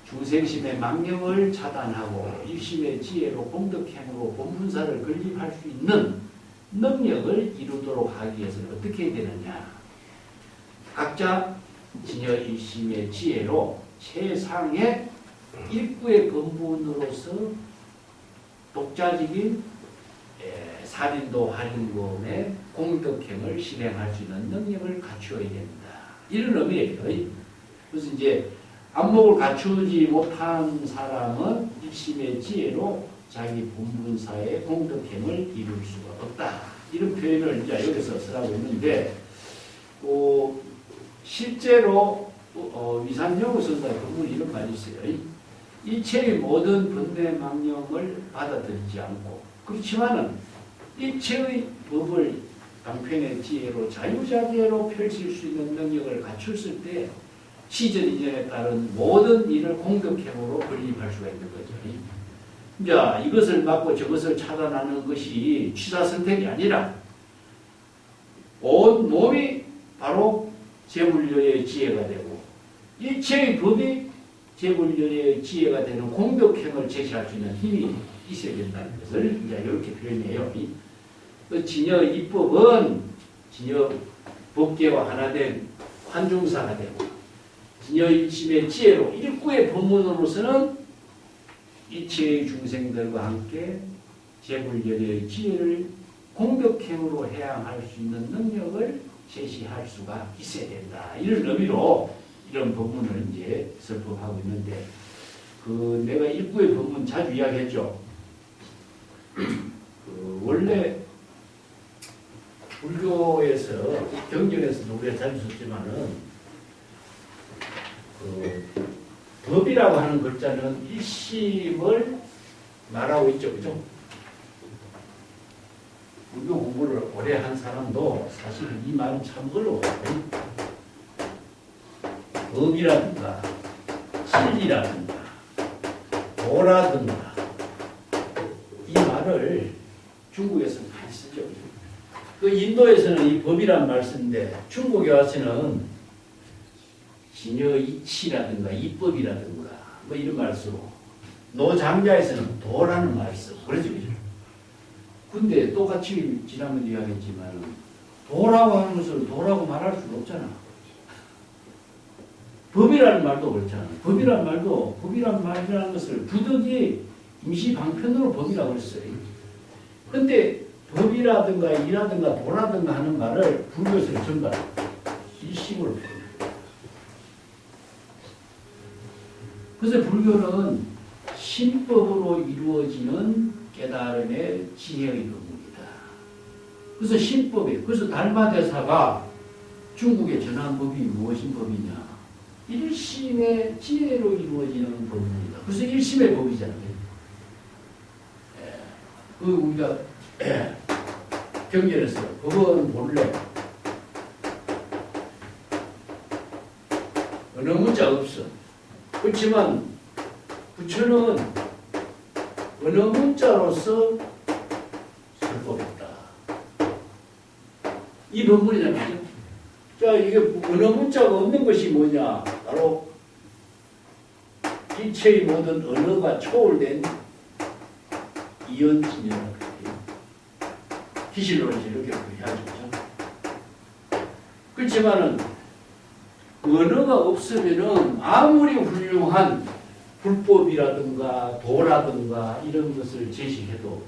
[SPEAKER 3] 중생심의 망령을 차단하고 일심의 지혜로 공덕행으로 본분사를 건립할 수 있는 능력을 이루도록 하기 위해서는 어떻게 해야 되느냐. 각자 진여 일심의 지혜로 최상의 일구의 근본으로서 독자적인 살인도 할인범의 공덕행을 실행할 수 있는 능력을 갖추어야 된다. 이런 의미예요. 그래서 이제 안목을 갖추지 못한 사람은 일심의 지혜로 자기 본분사의 공덕행을 이룰 수가 없다. 이런 표현을 이제 여기서 쓰라고 했는데, 실제로 위산영우 선사의 법문에 이런 말이 있어요. 일체의 모든 번뇌 망령을 받아들이지 않고, 그렇지만은 일체의 법을 방편의 지혜로 자유자재로 펼칠 수 있는 능력을 갖췄을 때 시전 이전에 따른 모든 일을 공덕행으로 건립할 수가 있는 거죠. 자, 이것을 막고 저것을 차단하는 것이 취사선택이 아니라 온 몸이 바로 제불열의 지혜가 되고 일체의 법이 제불열의 지혜가 되는 공덕행을 제시할 수 있는 힘이 있어야 된다는 것을 이제 이렇게 표현해요. 진여 입법은 진여 법계와 하나 된 환중사가 되고, 진여 일심의 지혜로 일구의 법문으로서는 일체의 중생들과 함께 제불열의 지혜를 공덕행으로 해양할 수 있는 능력을 제시할 수가 있어야 된다. 이런 의미로 이런 법문을 이제 설법하고 있는데, 내가 일구의 법문 자주 이야기했죠. 원래 불교에서 경전에서도 우리가 자주 썼지만은 법이라고 하는 글자는 일심을 말하고 있죠, 그죠? 불교 공부를 오래 한 사람도 사실 이 말은 참 어려워요. 법이라든가 진리라든가 도라든가 이 말을 중국에서는 많이 쓰죠. 그 인도에서는 이 법이란 말 쓰는데 중국에 와서는 진여 이치라든가 이법이라든가 뭐 이런 말 쓰고, 노장자에서는 도라는 말을 쓰고 그러죠. 근데 똑같이 지난번에 이야기했지만 도라고 하는 것을 도라고 말할 수가 없잖아. 법이라는 말도 그렇잖아. 법이라는 말이라는 것을 부득이 임시 방편으로 법이라고 했어요. 근데 법이라든가 이라든가 도라든가 하는 말을 불교에서는 전부 다 일심으로 표현해요. 그래서 불교는 신법으로 이루어지는 깨달음의 지혜의 법문이다. 그래서 신법에, 그래서 달마대사가 중국에 전한 법이 무엇인 법이냐? 일심의 지혜로 이루어지는 법문이다. 그래서 일심의 법이잖아요. 그 우리가 경전에서 법은 본래 어느 문자가 없어. 그렇지만 부처는 어느 문자로서 설법했다. 이 법문이란 말이죠. 자, 이게 어느 문자가 없는 것이 뭐냐? 바로 이체의 모든 언어가 초월된 이연진이라고 해요. 기실론에서 이렇게 표현하죠. 그렇지만은 언어가 없으면은 아무리 훌륭한 불법이라든가 도라든가 이런 것을 제시해도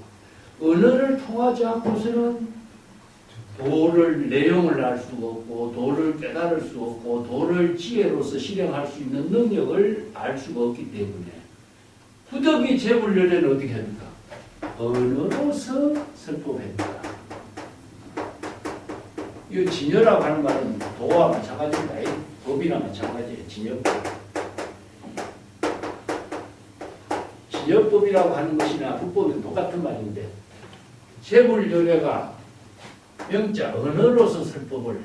[SPEAKER 3] 언어를 통하지 않고서는 도를 내용을 알 수가 없고 도를 깨달을 수 없고 도를 지혜로서 실행할 수 있는 능력을 알 수가 없기 때문에 부득이 제불열애는 어떻게 합니까? 언어로서 설법했다. 이 진여라고 하는 말은 도와 마찬가지입니다. 법이나 마찬가지예요. 진여법. 진여법이라고 하는 것이나 불법은 똑같은 말인데 제불열애가 명자 언어로서 설법을 해요.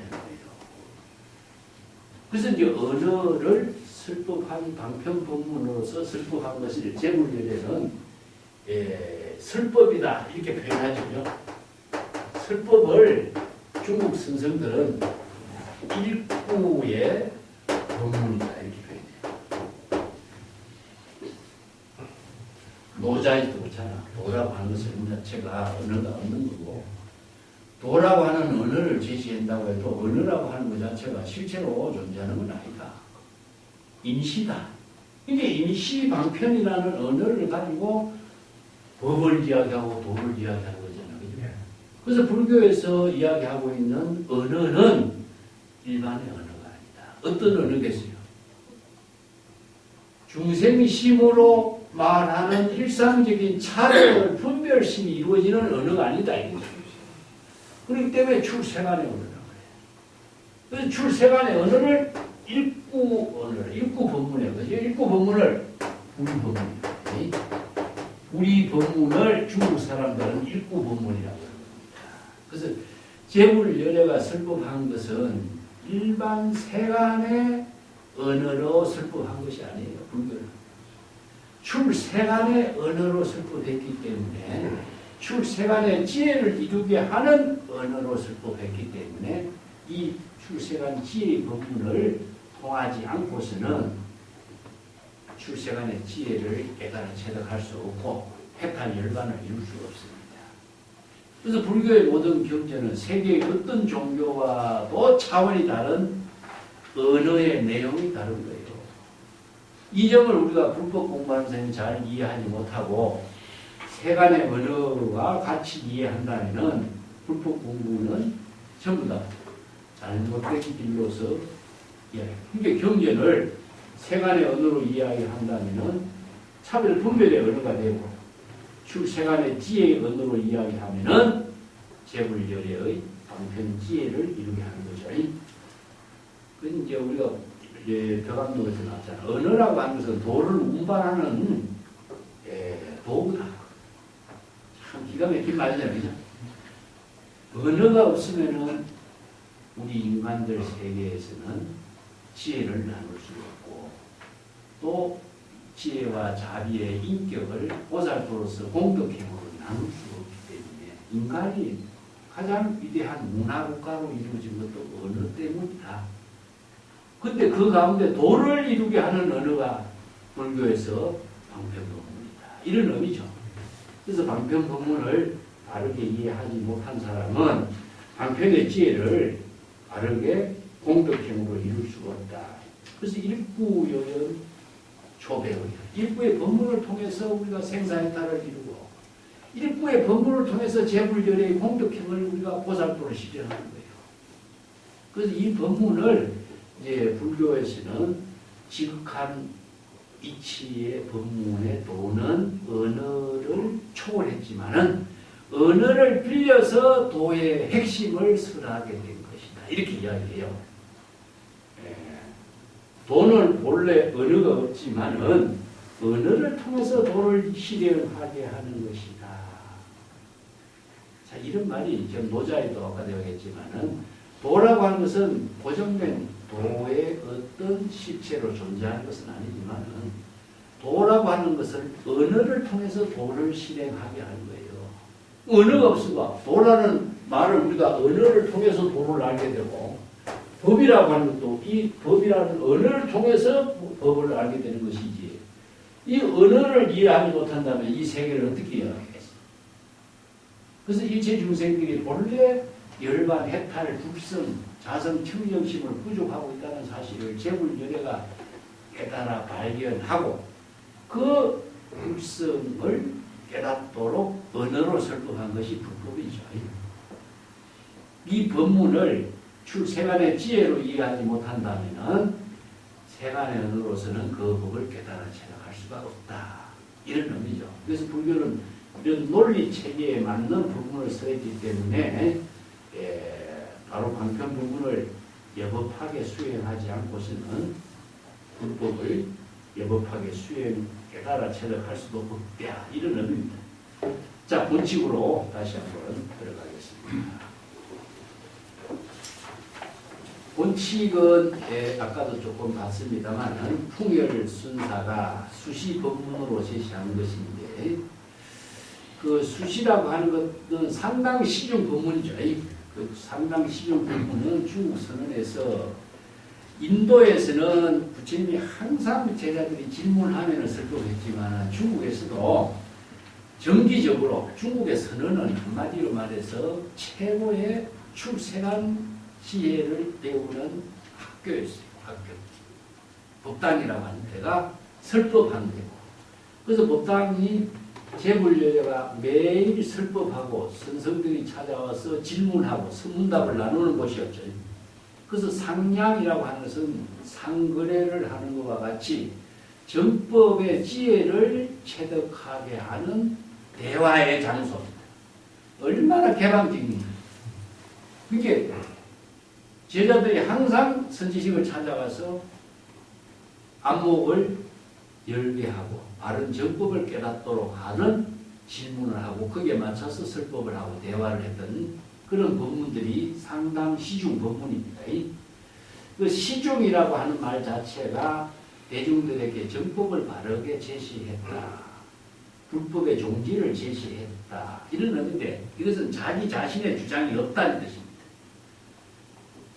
[SPEAKER 3] 그래서 이제 언어를 설법한 방편법문으로서 설법한 것을 제불열애는 설법이다 이렇게 표현하죠. 설법을 중국 선생들은 일구의 법문이다 이렇게 표현해요. 노자에도 그렇잖아. 도라고 하는 것은 자체가 언어가 없는 거고 도라고 하는 언어를 제시한다고 해도 언어라고 하는 것 자체가 실제로 존재하는 건 아니다. 임시다. 이게 임시 방편이라는 언어를 가지고 법을 이야기하고 도를 이야기하는 거잖아요. 그죠? 그래서 불교에서 이야기하고 있는 언어는 일반의 언어가 아니다. 어떤 언어겠어요? 중생이 심으로 말하는 일상적인 차별, 분별심이 이루어지는 언어가 아니다. 이거죠. 그렇기 때문에 출세간의 언어라고 해요. 그래서 출세간의 언어를 일구 법문이에요. 그죠? 일구 법문을 우리 법문이에요. 우리 법문을 중국 사람들은 일구 법문이라고 합니다. 그래서 제불열애가 설법한 것은 일반 세간의 언어로 설법한 것이 아니에요. 불교는. 출세간의 언어로 설법했기 때문에 출세간의 지혜를 이루게 하는 언어로 설법했기 때문에 이 출세간 지혜의 법문을 통하지 않고서는 출세간의 지혜를 깨달아 체득할 수 없고 해탈 열반을 이룰 수가 없습니다. 그래서 불교의 모든 경전은 세계의 어떤 종교와도 차원이 다른 언어의 내용이 다른 거예요. 이 점을 우리가 불법 공부하는 사람이 잘 이해하지 못하고 세간의 언어와 같이 이해한다면 불법 공부는 전부 다 잘못된 길로서 이야기해요. 그러니까 경전을 세간의 언어로 이야기한다면 차별 분별의 언어가 되고 출세간의 지혜의 언어로 이야기하면 제불열애의 방편 지혜를 이루게 하는 거죠. 그건 이제 우리가 벽암록에서 나왔잖아. 언어라고 하는 것은 도를 운반하는 도구다. 참 기가 막힌 말이잖아요. 그죠? 언어가 없으면은 우리 인간들 세계에서는 지혜를 나눌 수 없고 또 지혜와 자비의 인격을 보살도로서 공덕행으로 나눌 수 없기 때문에 인간이 가장 위대한 문화국가로 이루어진 것도 언어 때문이다. 근데 그 가운데 도를 이루게 하는 언어가 불교에서 방편법문이다. 이런 의미죠. 그래서 방편법문을 바르게 이해하지 못한 사람은 방편의 지혜를 바르게 공덕행으로 이룰 수가 없다. 그래서 일부요연 초배의 일부의 법문을 통해서 우리가 생사해탈을 이루고 일부의 법문을 통해서 재불결의 공덕행을 우리가 보살도로 실현하는 거예요. 그래서 이 법문을 이제 불교에서는 지극한 이치의 법문에 도는 언어를 초월했지만은 언어를 빌려서 도의 핵심을 설하게 된 것이다. 이렇게 이야기해요. 도는 본래 언어가 없지만은 언어를 통해서 도를 실현하게 하는 것이다. 자, 이런 말이 지금 노자에도 아까 되었겠지만은 도라고 하는 것은 고정된 도의 어떤 실체로 존재하는 것은 아니지만은 도라고 하는 것을 언어를 통해서 도를 실행하게 하는 거예요. 언어가 없으면 도라는 말을 우리가 언어를 통해서 도를 알게 되고 법이라고 하는 것도 이 법이라는 언어를 통해서 법을 알게 되는 것이지 이 언어를 이해하지 못한다면 이 세계를 어떻게 이해하겠어? 그래서 일체 중생들이 본래 열반, 해탈, 불성, 자성, 청정심을 부족하고 있다는 사실을 재불열애가 깨달아 발견하고 그 불성을 깨닫도록 언어로 설법한 것이 불법이죠. 이 법문을 세간의 지혜로 이해하지 못한다면 세간의 언어로서는 그 법을 깨달아 체득할 수가 없다. 이런 의미죠. 그래서 불교는 이런 논리 체계에 맞는 부분을 써있기 때문에 바로 방편 부분을 여법하게 수행하지 않고서는 불법을 여법하게 깨달아 체득할 수도 없다. 이런 의미입니다. 자, 본칙으로 다시 한번 들어가겠습니다. 본칙은 아까도 조금 봤습니다만 풍열순사가 수시법문으로 제시하는 것인데 그 수시라고 하는 것은 상당 시중 법문이죠. 그 상당 시중 법문은 중국 선언에서 인도에서는 부처님이 항상 제자들이 질문하면 설법했지만 중국에서도 정기적으로 중국의 선언은 한마디로 말해서 최고의 출세간 지혜를 배우는 학교였어요. 학교. 법당이라고 하는 데가 설법하는 데고. 그래서 법당이 재불여자가 매일 설법하고 선성들이 찾아와서 질문하고 선문답을 나누는 곳이었죠. 그래서 상량이라고 하는 것은 상거래를 하는 것과 같이 정법의 지혜를 체득하게 하는 대화의 장소입니다. 얼마나 개방적입니까? 그게 제자들이 항상 선지식을 찾아가서 안목을 열게 하고 바른 정법을 깨닫도록 하는 질문을 하고 거기에 맞춰서 설법을 하고 대화를 했던 그런 법문들이 상당 시중 법문입니다. 그 시중이라고 하는 말 자체가 대중들에게 정법을 바르게 제시했다. 불법의 종지를 제시했다. 이런 의미인데 이것은 자기 자신의 주장이 없다는 뜻입니다.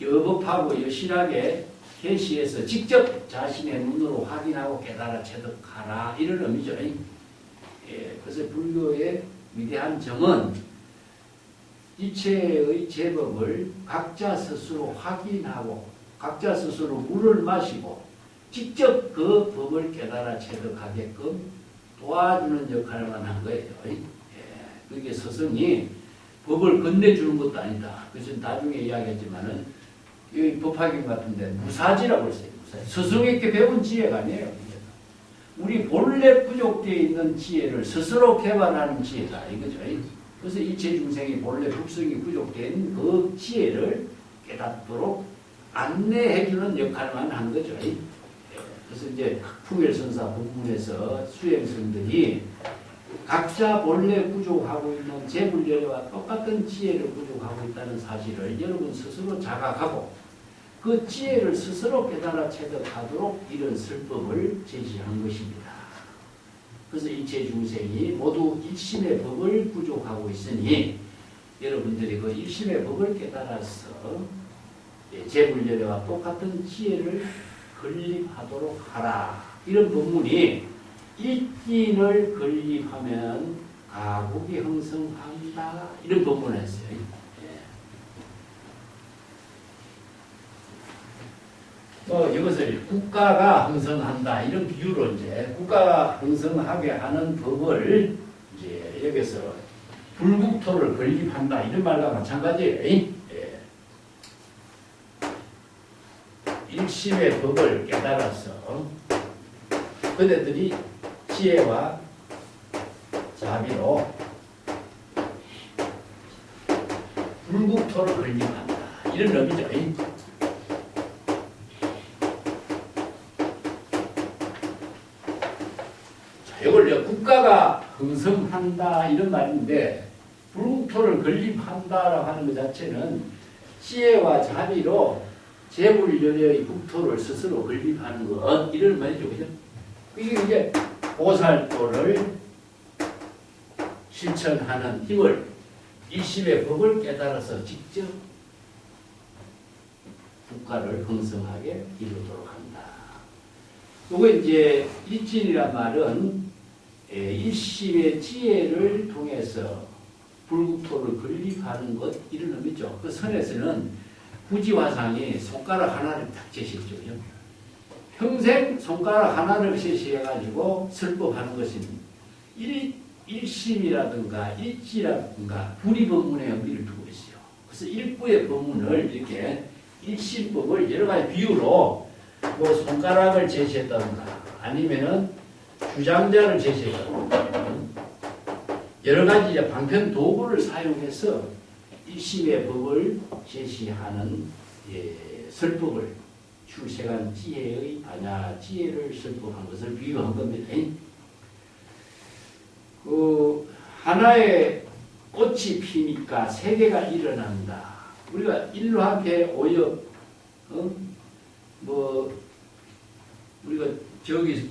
[SPEAKER 3] 여법하고 여실하게 계시해서 직접 자신의 눈으로 확인하고 깨달아 체득하라. 이런 의미죠. 그래서 불교의 위대한 점은 이체의 제법을 각자 스스로 확인하고 각자 스스로 물을 마시고 직접 그 법을 깨달아 체득하게끔 도와주는 역할만 한 거예요. 그게 스승이 법을 건네주는 것도 아니다. 그래서 나중에 이야기했지만은 이 법화경 같은데 무사지라고 했어요. 무사지. 스승에게 배운 지혜가 아니에요. 우리 본래 부족되어 있는 지혜를 스스로 개발하는 지혜다. 이거죠. 그래서 일체 중생이 본래 불성이 부족된 그 지혜를 깨닫도록 안내해주는 역할만 한 거죠. 그래서 이제 풍열선사 본문에서 수행성들이 각자 본래 부족하고 있는 재불열애와 똑같은 지혜를 부족하고 있다는 사실을 여러분 스스로 자각하고 그 지혜를 스스로 깨달아 체득하도록 이런 설법을 제시한 것입니다. 그래서 일체 중생이 모두 일심의 법을 부족하고 있으니 여러분들이 그 일심의 법을 깨달아서 재불열애와 똑같은 지혜를 건립하도록 하라. 이런 법문이 일진을 건립하면 가국이 형성한다. 이런 법문을 했어요. 이것을 국가가 형성한다 이런 비유로 이제 국가가 형성하게 하는 법을 이제 여기서 불국토를 건립한다 이런 말과 마찬가지예요. 예. 일심의 법을 깨달아서 그대들이 지혜와 자비로 불국토를 건립한다 이런 의미죠. 이걸 국가가 형성한다 이런 말인데 불국토를 건립한다라고 하는 것 자체는 지혜와 자비로 재물연의 국토를 스스로 건립하는 것 이런 말이죠. 그죠? 이게 이제 보살도를 실천하는 힘을 일심의 법을 깨달아서 직접 국가를 형성하게 이루도록 한다. 요거 이제 일진이란 말은 일심의 지혜를 통해서 불국토를 건립하는 것 이런 의미죠. 그 선에서는 부지화상이 손가락 하나를 딱 제시했죠. 평생 손가락 하나를 제시해가지고 설법하는 것은 일심이라든가 일지라든가 불이법문의 의미를 두고 있어요. 그래서 일부의 법문을 이렇게 일심법을 여러 가지 비유로 뭐 손가락을 제시했다든가 아니면은 주장자를 제시했다든가 여러 가지 이제 방편 도구를 사용해서 일심의 법을 제시하는 설법을 출세간 지혜의 반야 지혜를 설법한 것을 비유한 겁니다. 그 하나의 꽃이 피니까 세계가 일어난다. 우리가 일로한테 오역 우리가 저기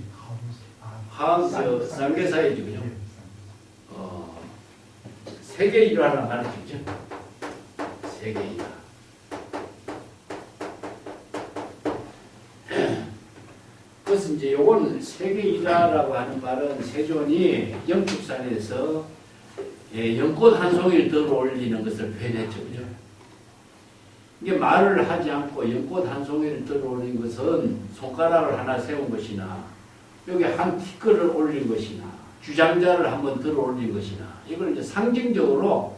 [SPEAKER 3] 상계사회죠, 그죠? 세계 일화라는 말이 있죠. 세계 일화. 그래서 이제 요거는 세계 일화라고 하는 말은 세존이 영축산에서 연꽃 한 송이를 들어 올리는 것을 표현했죠, 그죠? 이게 말을 하지 않고 연꽃 한 송이를 들어 올린 것은 손가락을 하나 세운 것이나 여기 한 티끌을 올린 것이나 주장자를 한번 들어 올린 것이나 이걸 이제 상징적으로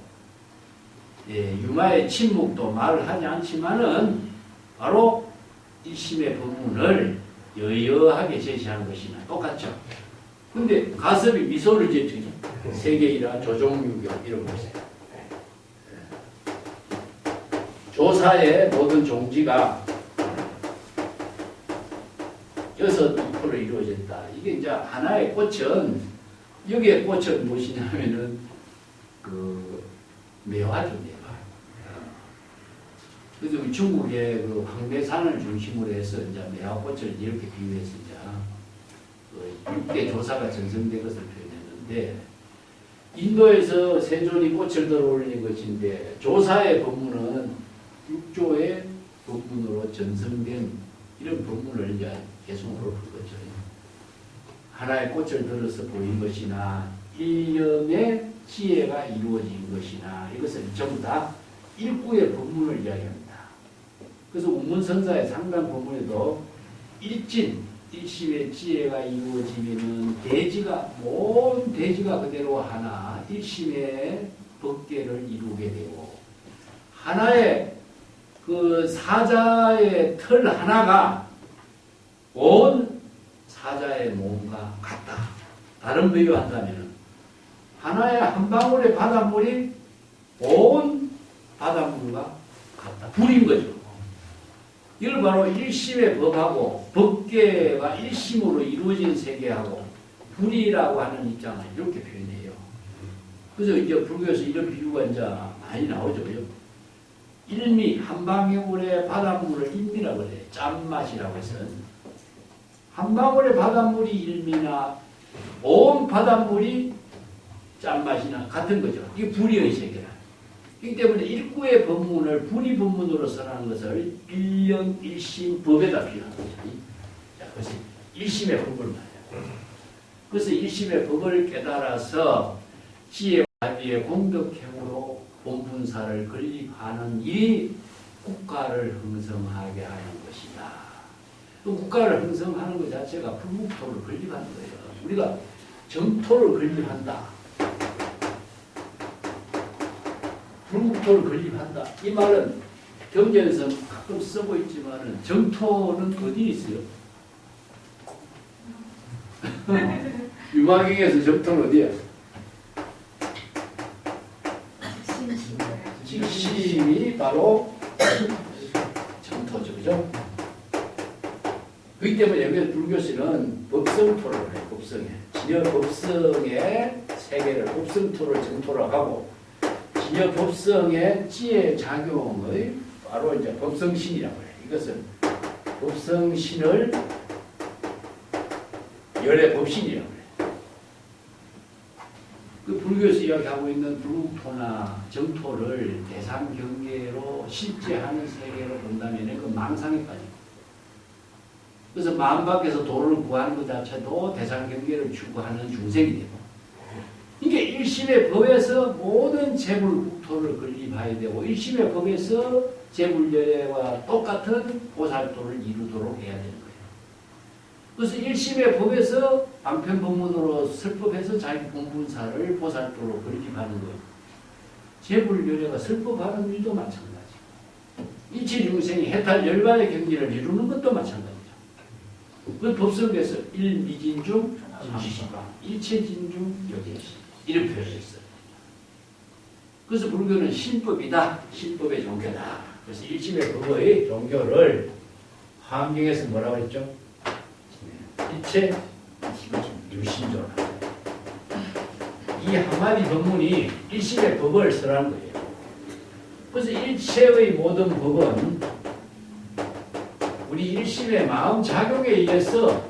[SPEAKER 3] 유마의 침묵도 말을 하지 않지만은 바로 일심의 법문을 여여하게 제시한 것이나 똑같죠. 근데 가섭이 미소를 지어주죠. 세계일화 조종유교 이런 것에 조사의 모든 종지가 6%로 이루어졌다. 이게 이제 하나의 꽃은 여기에 꽃은 무엇이냐면은 그 매화죠, 매화. 그래서 중국의 그 황매산을 중심으로 해서 이제 매화꽃을 이렇게 비유해서 이제 6대 조사가 전성된 것을 표현했는데 인도에서 세존이 꽃을 들어 올린 것인데 조사의 법문은 6조의 법문으로 전성된 이런 법문을 이제 개성으로 볼 거죠. 하나의 꽃을 들어서 보인 것이나 일념의 지혜가 이루어진 것이나 이것을 전부 다 일구의 법문을 이야기합니다. 그래서 운문선사의 상당 법문에도 일진, 일심의 지혜가 이루어지면은 대지가 모든 대지가 그대로 하나 일심의 법계를 이루게 되고 하나의 그 사자의 털 하나가 온 사자의 몸과 같다. 다른 비유한다면 하나의 한 방울의 바닷물이 온 바닷물과 같다. 불인 거죠. 이걸 바로 일심의 법하고 법계가 일심으로 이루어진 세계하고 불이라고 하는 입장을 이렇게 표현해요. 그래서 이제 불교에서 이런 비유가 이제 많이 나오죠. 일미, 한 방울의 바닷물을 일미라고 그래요. 짠맛이라고 해서. 한 방울의 바닷물이 일미나 온 바닷물이 짠맛이나 같은 거죠. 이게 불의의 세계라. 그렇기 때문에 일구의 법문을 불의 법문으로 선하는 것을 일령, 일심, 법에다 비유하는 거죠. 자, 그것이 일심의 법을 말해요. 그래서 일심의 법을 깨달아서 지혜와 자비의 공덕행으로 본분사를 건립하는 일이 국가를 형성하게 하는 것이다. 그 국가를 형성하는 것 자체가 불국토를 건립하는 거예요. 우리가 정토를 건립한다. 불국토를 건립한다. 이 말은 경제에서 가끔 쓰고 있지만 정토는 어디 있어요? 유마경에서 정토는 어디야? 직심이 바로 정토죠. 그죠? 그렇기 때문에 여기 불교시는 법성토를 해요. 법성에. 진여 법성의 세계를 법성토를 정토로 하고 진여 법성의 지혜 작용의 바로 이제 법성신이라고 해요. 이것은 법성신을 열의 법신이라고 해요. 그 불교에서 이야기하고 있는 불국토나 정토를 대상 경계로 실제하는 세계로 본다면 그 망상에 빠지고 그래서 마음 밖에서 도를 구하는 것 자체도 대상 경계를 추구하는 중생이 되고 이게 일심의 법에서 모든 재불국토를 건립해야 되고 일심의 법에서 재불여애와 똑같은 보살도를 이루도록 해야 되는 거예요. 그래서 일심의 법에서 방편법문으로 설법해서 자기 본분사를 보살도로 건립하는 거예요. 재불여애가 설법하는 일도 마찬가지고 일체중생이 해탈 열반의 경지를 이루는 것도 마찬가지죠. 그 법성에서 일미진중 삼시시방 일체진중 여기시 이런 표현을 했어요. 그래서 불교는 신법이다. 신법의 종교다. 그래서 일심의 법의 종교를 화엄경에서 뭐라고 했죠? 일체 유심조라. 이 한마디 법문이 일심의 법을 설하는 거예요. 그래서 일체의 모든 법은 우리 일심의 마음 작용에 의해서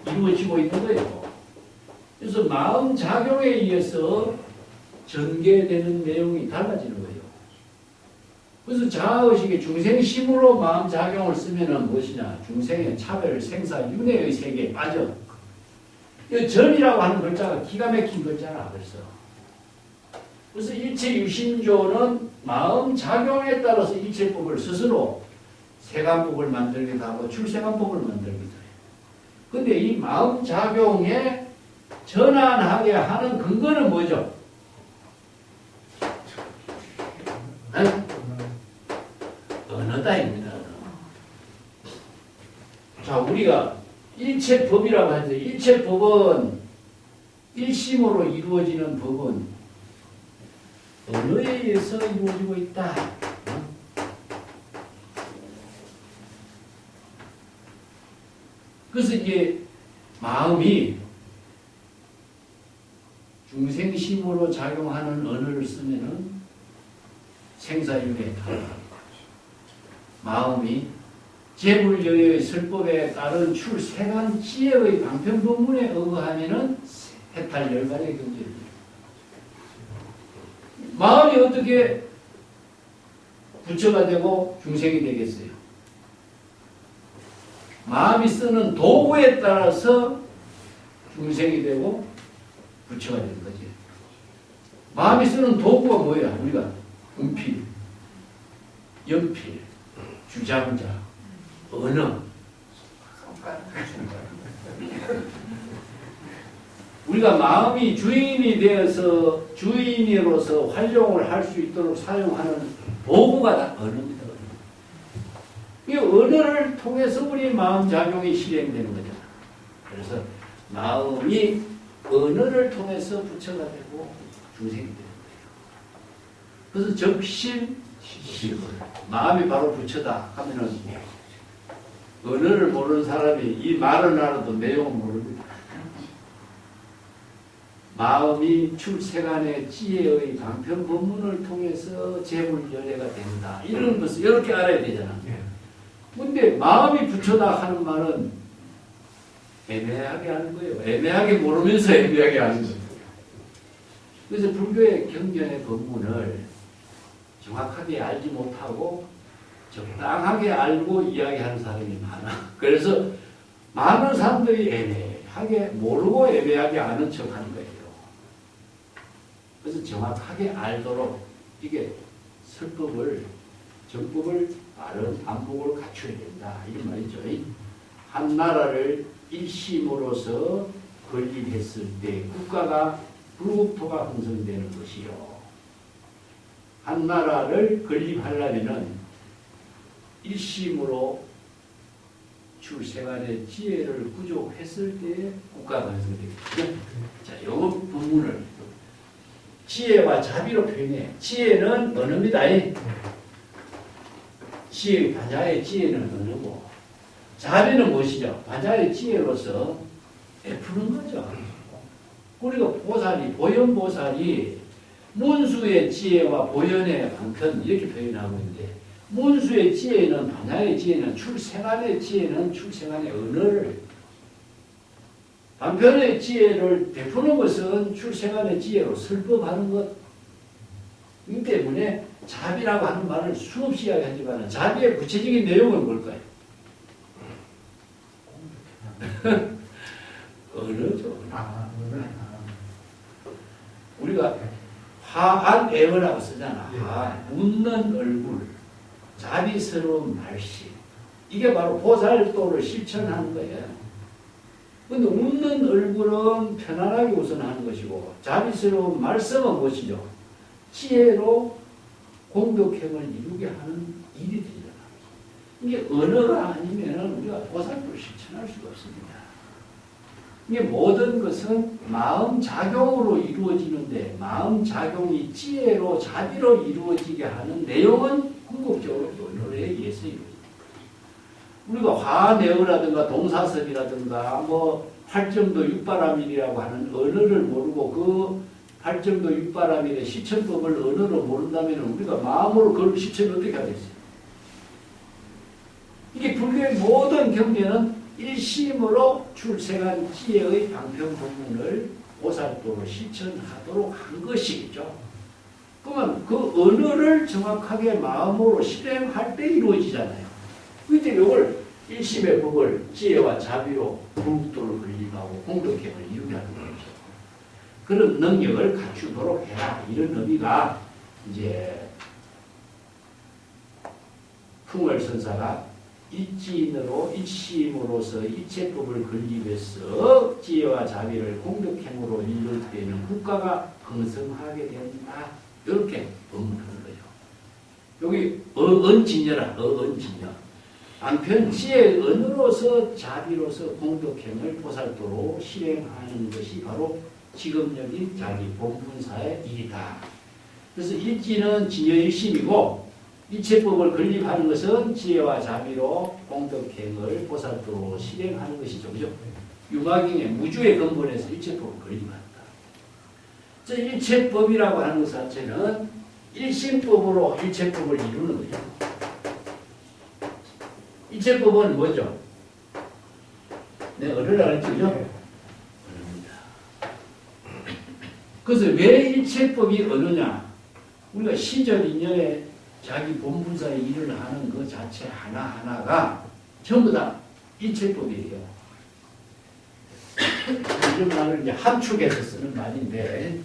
[SPEAKER 3] 이루어지고 있는 거예요. 그래서 마음 작용에 의해서 전개되는 내용이 달라지는 거예요. 그래서 자아의식의 중생심으로 마음 작용을 쓰면은 무엇이냐? 중생의 차별, 생사, 윤회의 세계에 빠져. 이 전이라고 하는 글자가 기가 막힌 글자라 그랬어. 그래서 일체 유심조는 마음 작용에 따라서 일체법을 스스로 세간법을 만들기도 하고 출세간법을 만들기도 해요. 근데 이 마음 작용에 전환하게 하는 근거는 뭐죠? 언어다입니다. 자, 우리가 일체법이라고 하죠. 일체법은 일심으로 이루어지는 법은 언어에 의해서 이루어지고 있다. 그래서 이제 마음이 중생심으로 작용하는 언어를 쓰면은 생사윤회에 따라 마음이 재불여의 설법에 따른 출세간 지혜의 방편법문에 의거하면은 해탈 열반의 경지입니다. 마음이 어떻게 부처가 되고 중생이 되겠어요? 마음이 쓰는 도구에 따라서 중생이 되고 부처가 되는 거지. 마음이 쓰는 도구가 뭐야? 우리가 은필, 연필, 주장자, 언어. 우리가 마음이 주인이 되어서 주인으로서 활용을 할 수 있도록 사용하는 도구가 다 언어입니다. 이 언어를 통해서 우리 마음 작용이 실행되는 거잖아. 그래서 마음이 언어를 통해서 부처가 되고 중생이 되는 거예요. 그래서 적심, 시불. 마음이 바로 부처다 하면은 언어를 모르는 사람이 이 말을 알아도 내용을 모릅니다. 마음이 출세간의 지혜의 방편 법문을 통해서 재불열애가 된다. 이런 것을 이렇게 알아야 되잖아. 근데 마음이 부처다 하는 말은 애매하게 하는 거예요. 애매하게 모르면서 애매하게 하는 거예요. 그래서 불교의 경전의 법문을 정확하게 알지 못하고 적당하게 알고 이야기하는 사람이 많아. 그래서 많은 사람들이 애매하게 모르고 애매하게 아는 척하는 거예요. 그래서 정확하게 알도록 이게 설법을 정법을 바른 안목을 갖춰야 된다. 이런 말이죠. 한 나라를 일심으로서 건립했을 때 국가가 불국토가 형성되는 것이요. 한 나라를 건립하려면은 일심으로 주세간의 지혜를 구족했을 때 국가가 형성되겠죠. 자, 이 부분을 지혜와 자비로 표현해. 지혜는 언어입니다. 지혜, 반자의 지혜는 언어고, 자비는 무엇이죠? 반자의 지혜로서 베푸는 거죠. 우리가 보살이, 보현보살이 문수의 지혜와 보현의 방편 이렇게 표현하고 있는데, 문수의 지혜는, 반야의 지혜는, 출생안의 지혜는 출생안의 언어를, 방편의 지혜를 베푸는 것은 출생안의 지혜로 설법하는 것. 이 때문에 자비라고 하는 말을 수없이 이야기하지만 자비의 구체적인 내용은 뭘까요? 언어죠. 우리가 화안애어라고 쓰잖아. 웃는 얼굴, 자비스러운 말씨. 이게 바로 보살도를 실천하는 거예요. 근데 웃는 얼굴은 편안하게 웃어나는 것이고, 자비스러운 말씀은 무엇이죠? 지혜로 공덕행을 이루게 하는 일이 되잖아. 이게 언어가 아니면 우리가 보살도를 실천할 수가 없습니다. 이게 모든 것은 마음 작용으로 이루어지는데, 마음 작용이 지혜로 자비로 이루어지게 하는 내용은 궁극적으로 언어에 의해서 이루어집니다. 우리가 화내어라든가 동사섭이라든가 뭐 팔정도 육바라밀이라고 하는 언어를 모르고 그 팔정도 육바라밀의 실천법을 언어로 모른다면 우리가 마음으로 그걸 실천을 어떻게 하겠어요? 이게 불교의 모든 경계는 일심으로 출생한 지혜의 방편 부분을 보살도로 실천하도록 한 것이겠죠. 그러면 그 언어를 정확하게 마음으로 실행할 때 이루어지잖아요. 그때 이걸 일심의 법을 지혜와 자비로 불국도를 건립하고 공덕행을 이루게 하는 거죠. 그런 능력을 갖추도록 해라. 이런 의미가 이제 풍월선사가 일지인으로 일심으로서 이체법을 건립해서 지혜와 자비를 공덕행으로 이룰 때는 국가가 흥성하게 된다. 이렇게 의문하는 거죠. 여기 언진여라. 언진여. 한편 지혜의 언어로서 자비로서 공덕행을 보살도로 실행하는 것이 바로 지금여기 자기 본분사의 일이다. 그래서 일지는 진여일심이고 이체법을 건립하는 것은 지혜와 자비로 공덕행을 보살도로 실행하는 것이죠. 그죠? 유마경의 무주의 근본에서 이체법을 건립한다. 저 일체법이라고 하는 것 자체는 일심법으로 일체법을 이루는 거죠. 일체법은 뭐죠? 내가 어려라 했죠, 그죠? 어렵니다. 그래서 왜 일체법이 어느냐? 우리가 시절인연에 자기 본분사의 일을 하는 그 자체 하나하나가 전부 다 일체법이에요. 이런 말을 이제 함축해서 쓰는 말인데,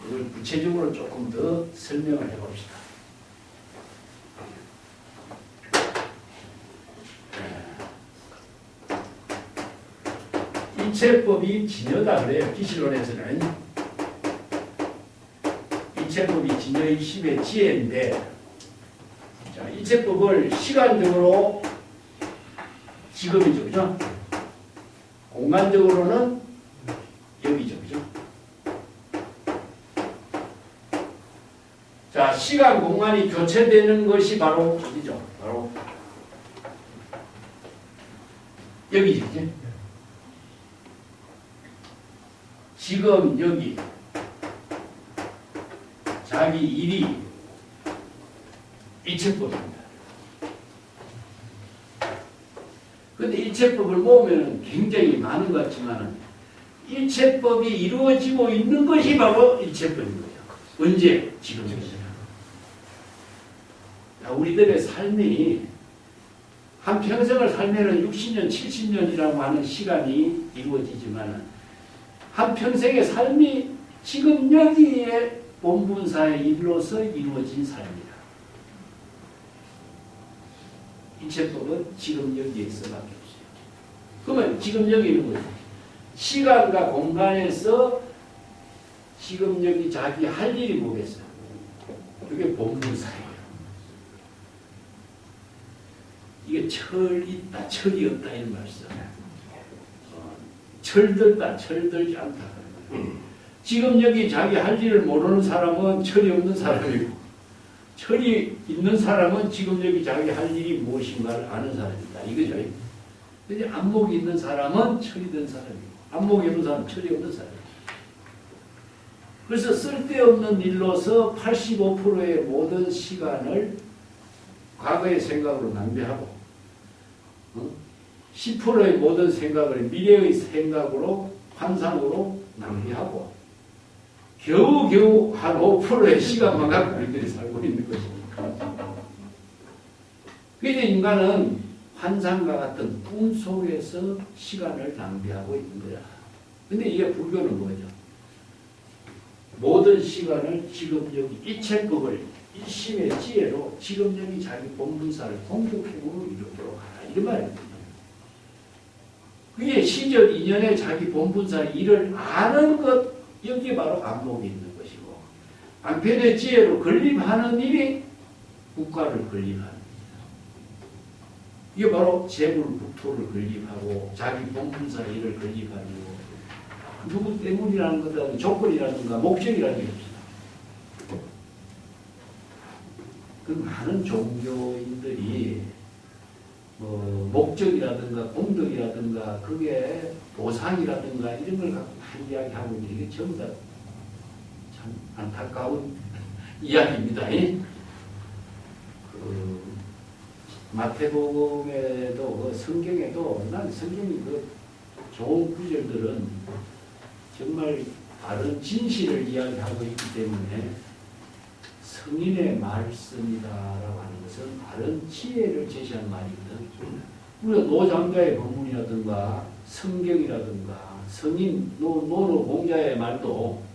[SPEAKER 3] 이걸 구체적으로 조금 더 설명을 해봅시다. 일체법이 진여다 그래요. 기실론에서는. 일체법이 진여의 심의 지혜인데, 자, 일체법을 시간적으로 지금이죠. 그죠? 공간적으로는 여기죠. 그죠? 자, 시간, 공간이 교체되는 것이 바로 어디죠? 바로 여기죠. 그죠? 지금 여기 자기 일이 일체법입니다. 그런데 일체법을 모으면 굉장히 많은 것 같지만 일체법이 이루어지고 있는 것이 바로 일체법인 거예요. 언제? 지금입니다. 우리들의 삶이 한 평생을 살면 60년, 70년이라고 하는 시간이 이루어지지만 한 평생의 삶이 지금 여기에 본분사의 일로서 이루어진 삶이다. 이체법은 지금 여기에 있어밖에 없어요. 그러면 지금 여기 있는 거죠. 시간과 공간에서 지금 여기 자기 할 일이 뭐겠어요? 그게 본문사예요. 이게 철 있다, 철이 없다 이런 말씀. 철들다, 철들지 않다. 지금 여기 자기 할 일을 모르는 사람은 철이 없는 사람이고, 철이 있는 사람은 지금 여기 자기 할 일이 무엇인가를 아는 사람이다. 이거죠. 근데 안목이 있는 사람은 철이 된 사람이고, 안목이 없는 사람은 철이 없는 사람이에요. 그래서 쓸데없는 일로서 85%의 모든 시간을 과거의 생각으로 낭비하고, 10%의 모든 생각을 미래의 생각으로, 환상으로 낭비하고, 겨우겨우 한 5%의 시간만 갖고 우리들이 살고 있는 것입니다. 그래서 인간은 환상과 같은 꿈 속에서 시간을 낭비하고 있는 거야. 근데 이게 불교는 뭐죠? 모든 시간을 지금 여기 이체법을 일심의 지혜로 지금 여기 자기 본분사를 공덕행으로 이루도록 하라. 이런 말입니다. 그게 시적 인연에 자기 본분사 일을 아는 것, 여기에 바로 안목이 있는 것이고, 안편의 지혜로 건립하는 일이 국가를 건립하는 일이다. 이게 바로 재물국토를 건립하고 자기 본분사 일을 건립하는 거고, 누구 때문이라는 것은 조건이라든가 목적이라는 게 없어요. 그 많은 종교인들이 목적이라든가 공덕이라든가 그게 보상이라든가 이런 걸 갖고 많이 이야기하고 있는데 이게 전부 다 참 안타까운 이야기입니다. 그 마태복음에도 성경에도 난 성경이 그 좋은 구절들은 정말 바른 진실을 이야기하고 있기 때문에 성인의 말씀이다라고 하는 것은 바른 지혜를 제시하는 말이거든. 우리가 노장자의 법문이라든가 성경이라든가 성인, 노노 공자의 말도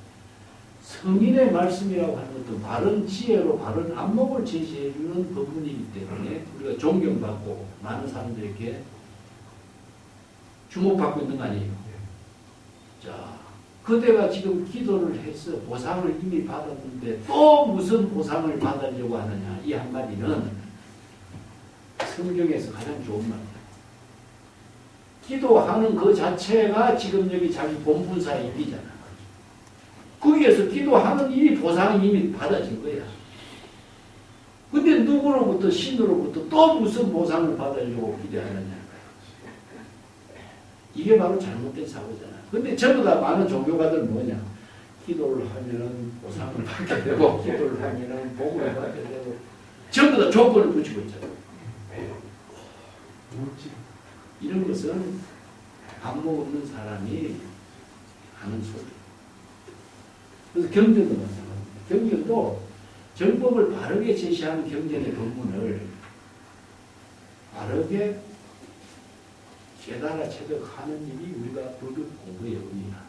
[SPEAKER 3] 성인의 말씀이라고 하는 것도 바른 지혜로 바른 안목을 제시해주는 법문이기 때문에 우리가 존경받고 많은 사람들에게 주목받고 있는 거 아니에요. 자, 그대가 지금 기도를 해서 보상을 이미 받았는데 또 무슨 보상을 받으려고 하느냐. 이 한마디는 성경에서 가장 좋은 말이에요. 기도하는 그 자체가 지금 여기 자기 본분사의 일이잖아. 거기에서 기도하는 일이 보상이 이미 받아진 거야. 근데 누구로부터 신으로부터 또 무슨 보상을 받으려고 기대하느냐. 이게 바로 잘못된 사고잖아. 근데 전부 다 많은 종교가들은 뭐냐? 기도를 하면은 보상을 받게 되고, 기도를 하면은 복을 받게 되고, 전부 다 조건을 붙이고 있잖아. 이런 것은 안목 없는 사람이 하는 소리. 그래서 경전도 마찬가지입니다. 경전도 정법을 바르게 제시하는 경전의 법문을 바르게 깨달아 체득하는 일이 우리가 불교 공부의 의미다.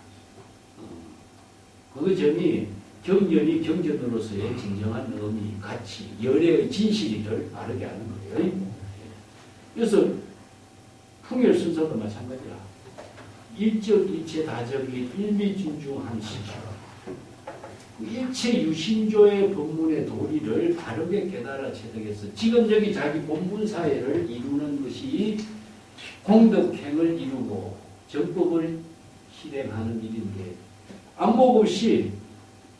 [SPEAKER 3] 그 점이 경전이 경전으로서의 진정한 의미, 가치, 열애의 진실을 바르게 하는 거예요. 그래서 풍열 순서도 마찬가지라. 일적 일체 다적이 일미진중한 시죠. 일체 유신조의 법문의 도리를 바르게 깨달아 체득해서 지금 여기 자기 본분사회를 이루는 것이 공덕행을 이루고 정법을 실행하는 일인데, 안목 없이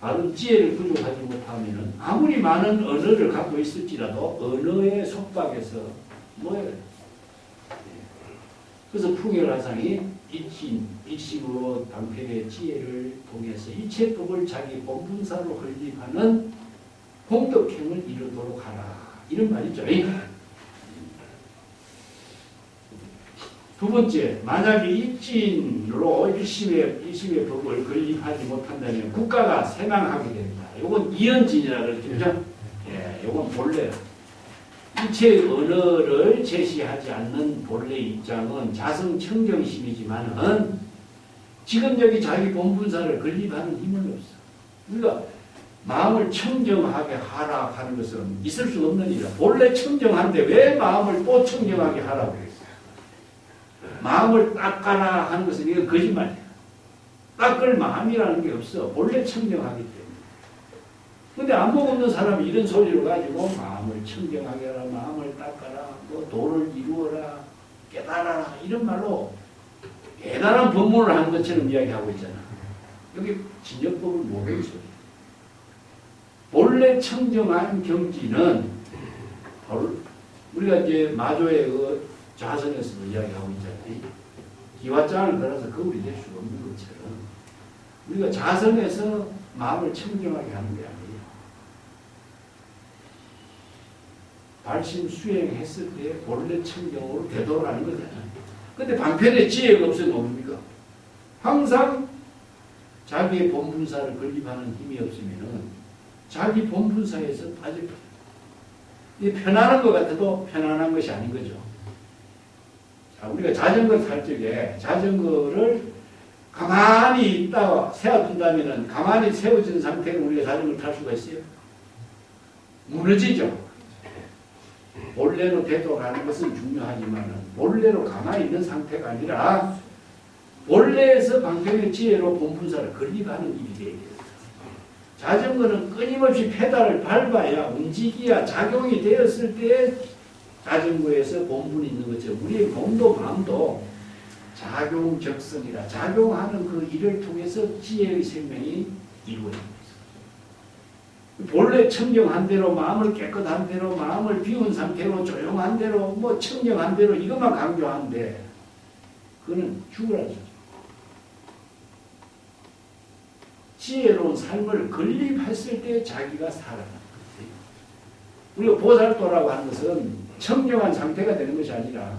[SPEAKER 3] 바른 지혜를 부족하지 못하면 아무리 많은 언어를 갖고 있을지라도 언어의 속박에서 놓여야 돼요. 그래서 풍열화상이 일심으로 당편의 지혜를 통해서 이체법을 자기 본분사로 건립하는 공덕행을 이루도록 하라. 이런 말이죠. 두 번째, 만약에 입진으로 일심의 법을 건립하지 못한다면 국가가 쇠망하게 됩니다. 이건 이연진이라고 그러죠. 예, 이건 본래요. 일체의 언어를 제시하지 않는 본래 입장은 자성청정심이지만은 지금 여기 자기 본분사를 건립하는 힘은 없어. 그러니까 마음을 청정하게 하라 하는 것은 있을 수 없는 일이야. 본래 청정한데 왜 마음을 또 청정하게 하라고 그랬어? 마음을 닦아라 하는 것은 이거 거짓말이야. 닦을 마음이라는 게 없어. 본래 청정하기 때문에. 근데 안목 없는 사람이 이런 소리를 가지고 마음을 청정하게 하라, 마음을 닦아라, 뭐 도를 이루어라, 깨달아라 이런 말로 대단한 법문을 하는 것처럼 이야기하고 있잖아. 여기 진역법을 모르겠어. 본래 청정한 경지는 우리가 이제 마조의 그 자선에서도 이야기하고 있잖아요. 기와장을 걸어서 거울이 될 수가 없는 것처럼 우리가 자선에서 마음을 청정하게 하는 게 아니에요. 발심 수행했을 때 본래 청정으로 되돌아가는 거잖아요. 근데 방편에 지혜가 없으면 뭡니까? 항상 자기의 본분사를 건립하는 힘이 없으면은 자기 본분사에서 빠져버려요. 이게 편안한 것 같아도 편안한 것이 아닌 거죠. 자, 우리가 자전거 탈 적에 자전거를 가만히 있다가 세워둔다면은 가만히 세워진 상태로 우리가 자전거를 탈 수가 있어요? 무너지죠. 본래로 되돌아가는 것은 중요하지만 본래로 가만히 있는 상태가 아니라 본래에서 방편의 지혜로 본분사를 건립하는 일이 되어야 돼요. 자전거는 끊임없이 페달을 밟아야 움직이야 작용이 되었을 때 자전거에서 본분이 있는 거죠. 우리의 몸도 마음도 작용적성이라 작용하는 그 일을 통해서 지혜의 생명이 이루어집니다. 본래 청정한 대로 마음을 깨끗한 대로 마음을 비운 상태로 조용한 대로 뭐 청정한 대로 이것만 강조하는데 그거는 죽으라죠. 지혜로운 삶을 건립했을 때 자기가 살아나는 거지. 우리가 보살도라고 하는 것은 청정한 상태가 되는 것이 아니라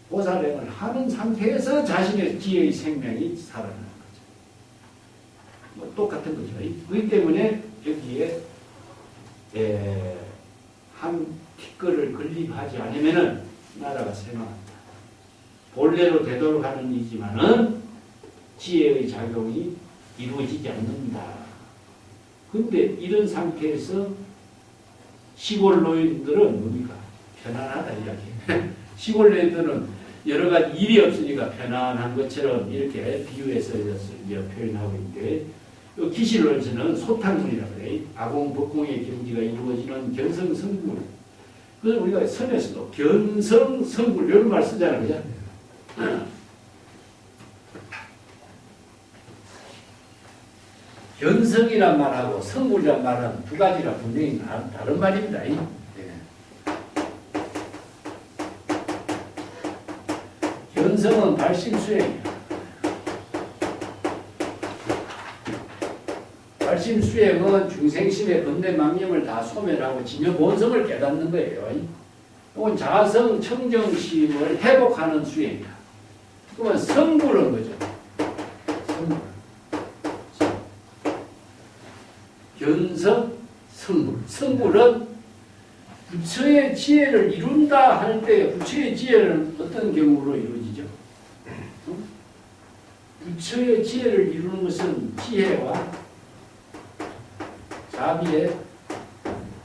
[SPEAKER 3] 보살행을 하는 상태에서 자신의 지혜의 생명이 살아나는 거죠. 뭐 똑같은 거죠. 그렇기 때문에 여기에 한 티끌을 건립하지 않으면은 나라가 쇠망한다. 본래로 되돌아가는 이지만은 지혜의 작용이 이루어지지 않는다. 근데 이런 상태에서 시골 노인들은 뭡니까? 편안하다 이야기. 시골 노인들은 여러 가지 일이 없으니까 편안한 것처럼 이렇게 비유해서 표현하고 있는데 기실론에서는 소탕문이라고 그래. 아공, 법공의 경지가 이루어지는 견성성불. 그래서 우리가 선에서도 견성성불 이런 말 쓰잖아요. 그죠? 견성이란 말하고 성불이란 말은 두 가지가 분명히 다른 말입니다. 네. 견성은 발심수행이야. 발심수행은 중생심의 번뇌망념을 다 소멸하고 진여 본성을 깨닫는 거예요. 이건 자성 청정심을 회복하는 수행이야. 그러면 성불은 거죠. 성불. 견성, 성불. 성불은 부처의 지혜를 이룬다 할 때 부처의 지혜는 어떤 경우로 이루어지죠? 부처의 지혜를 이루는 것은 지혜와 자비의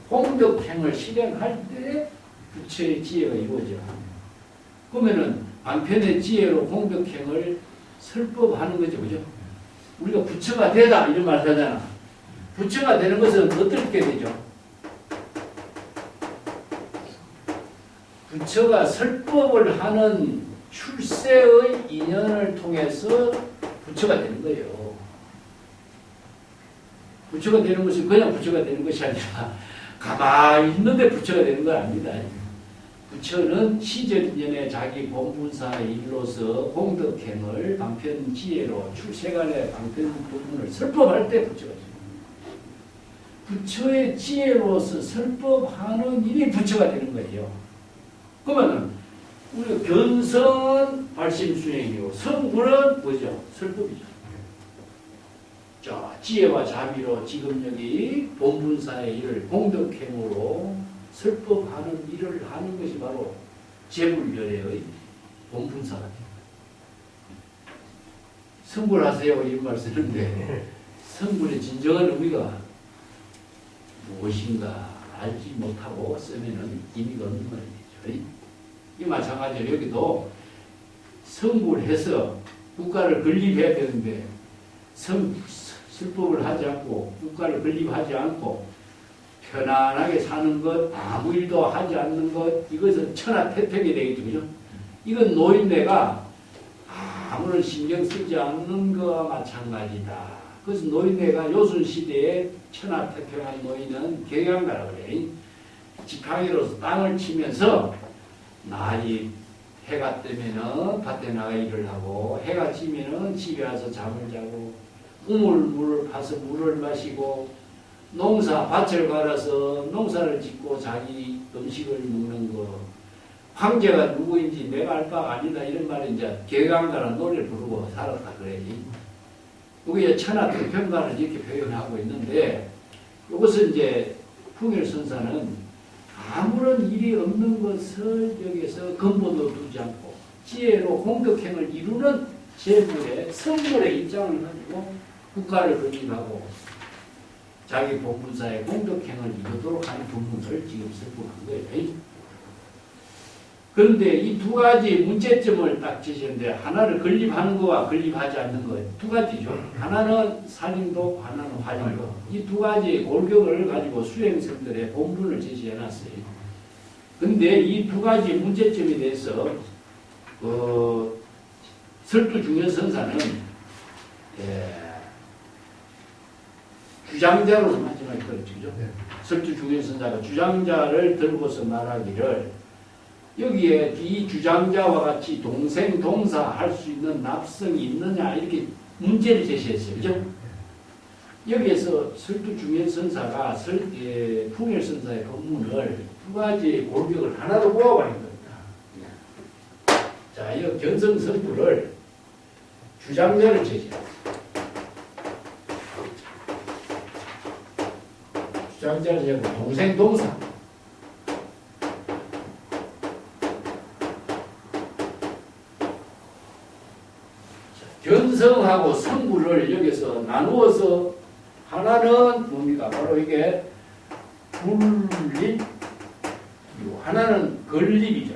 [SPEAKER 3] 홍덕행을 실행할 때 부처의 지혜가 이루어져. 그러면은 안편의 지혜로 홍덕행을 설법하는 거죠. 그죠? 우리가 부처가 되다 이런 말 하잖아. 부처가 되는 것은 어떻게 되죠? 부처가 설법을 하는 출세의 인연을 통해서 부처가 되는 거예요. 부처가 되는 것이 그냥 부처가 되는 것이 아니라 가만히 있는데 부처가 되는 건 아닙니다. 부처는 시절인연의 자기 본분사의 일로서 공덕행을 방편 지혜로 출세간의 방편 부분을 설법할 때 부처가 됩니다. 부처의 지혜로서 설법하는 일이 부처가 되는 거예요. 그러면은 우리가 견성은 발심수행이고 성불은 뭐죠? 설법이죠. 자, 지혜와 자비로 지금 여기 본분사의 일을 공덕행으로 설법하는 일을 하는 것이 바로 제불열애의 본분사가 됩니다. 성불하세요 이 말 쓰는데 성불의 진정한 의미가 무엇인가 알지 못하고 쓰면은 의미가 없는 말이죠. 이 마찬가지로 여기도 성불해서 국가를 건립해야 되는데 설법을 하지 않고 국가를 건립하지 않고 편안하게 사는 것, 아무 일도 하지 않는 것, 이것은 천하태평이 되겠죠. 그죠? 이건 노인네가 아무런 신경 쓰지 않는 것과 마찬가지다. 그래서 노인네가 요순시대에 천하태평한 노인은 경양가라고 그래. 지팡이로서 땅을 치면서 날이 해가 뜨면은 밭에 나가 일을 하고 해가 지면은 집에 와서 잠을 자고 우물물을 파서 물을 마시고 농사 밭을 갈아서 농사를 짓고 자기 음식을 먹는 거. 황제가 누구인지 내가 알 바가 아니다 이런 말을 이제 경양가라는 노래를 부르고 살았다 그래야지. 그게 천하태평가를 이렇게 표현하고 있는데 이것은 이제 풍일선사는 아무런 일이 없는 것을 여기서 근본도 두지 않고 지혜로 공덕행을 이루는 제불의 성불의 입장을 가지고 국가를 건립하고 자기 본분사의 공덕행을 이루도록 하는 부분을 지금 설명한 거예요. 그런데 이 두 가지 문제점을 딱 지시는데 하나를 건립하는 거와 건립하지 않는 거 두 가지죠. 하나는 살인도, 하나는 활인도. 이 두 가지 골격을 가지고 수행성들의 본분을 제시해놨어요. 그런데 이 두 가지 문제점에 대해서 설두중현선사는 주장자로서 마지막에 그렇죠. 설두중현선사가 주장자를 들고서 말하기를 여기에 이 주장자와 같이 동생, 동사 할 수 있는 납성이 있느냐 이렇게 문제를 제시했어요. 그죠? 여기에서 설두중현선사가 풍일선사의 법문을 두 가지 골격을 하나로 모아버린 겁니다. 자, 이 견성설부를 주장자를 제시했어요. 주장자를 제시하고 동생, 동사. 견성하고 성불을 여기서 나누어서 하나는 뭡니까? 바로 이게 분립, 하나는 건립이죠.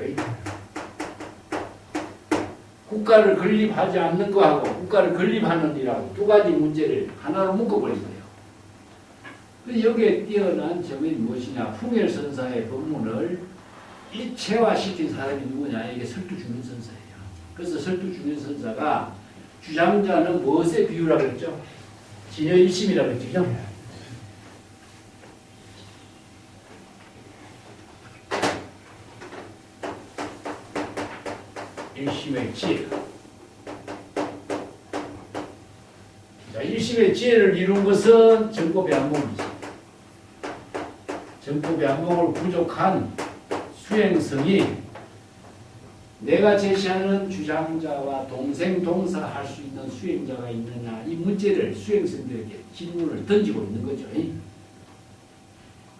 [SPEAKER 3] 국가를 건립하지 않는 거하고 국가를 건립하는 일하고 두 가지 문제를 하나로 묶어버린 거예요. 여기에 뛰어난 점이 무엇이냐? 풍일선사의 법문을 일체화시킨 사람이 누구냐? 이게 설두중현선사예요. 그래서 설두중현선사가 주장자는 무엇에 비유라고 했죠? 진여일심이라고 했죠. 일심의 지혜. 자, 일심의 지혜를 이룬 것은 정법의 안목이죠. 정법의 안목을 부족한 수행성이 내가 제시하는 주장자와 동생, 동사 할 수 있는 수행자가 있느냐 이 문제를 수행생들에게 질문을 던지고 있는 거죠.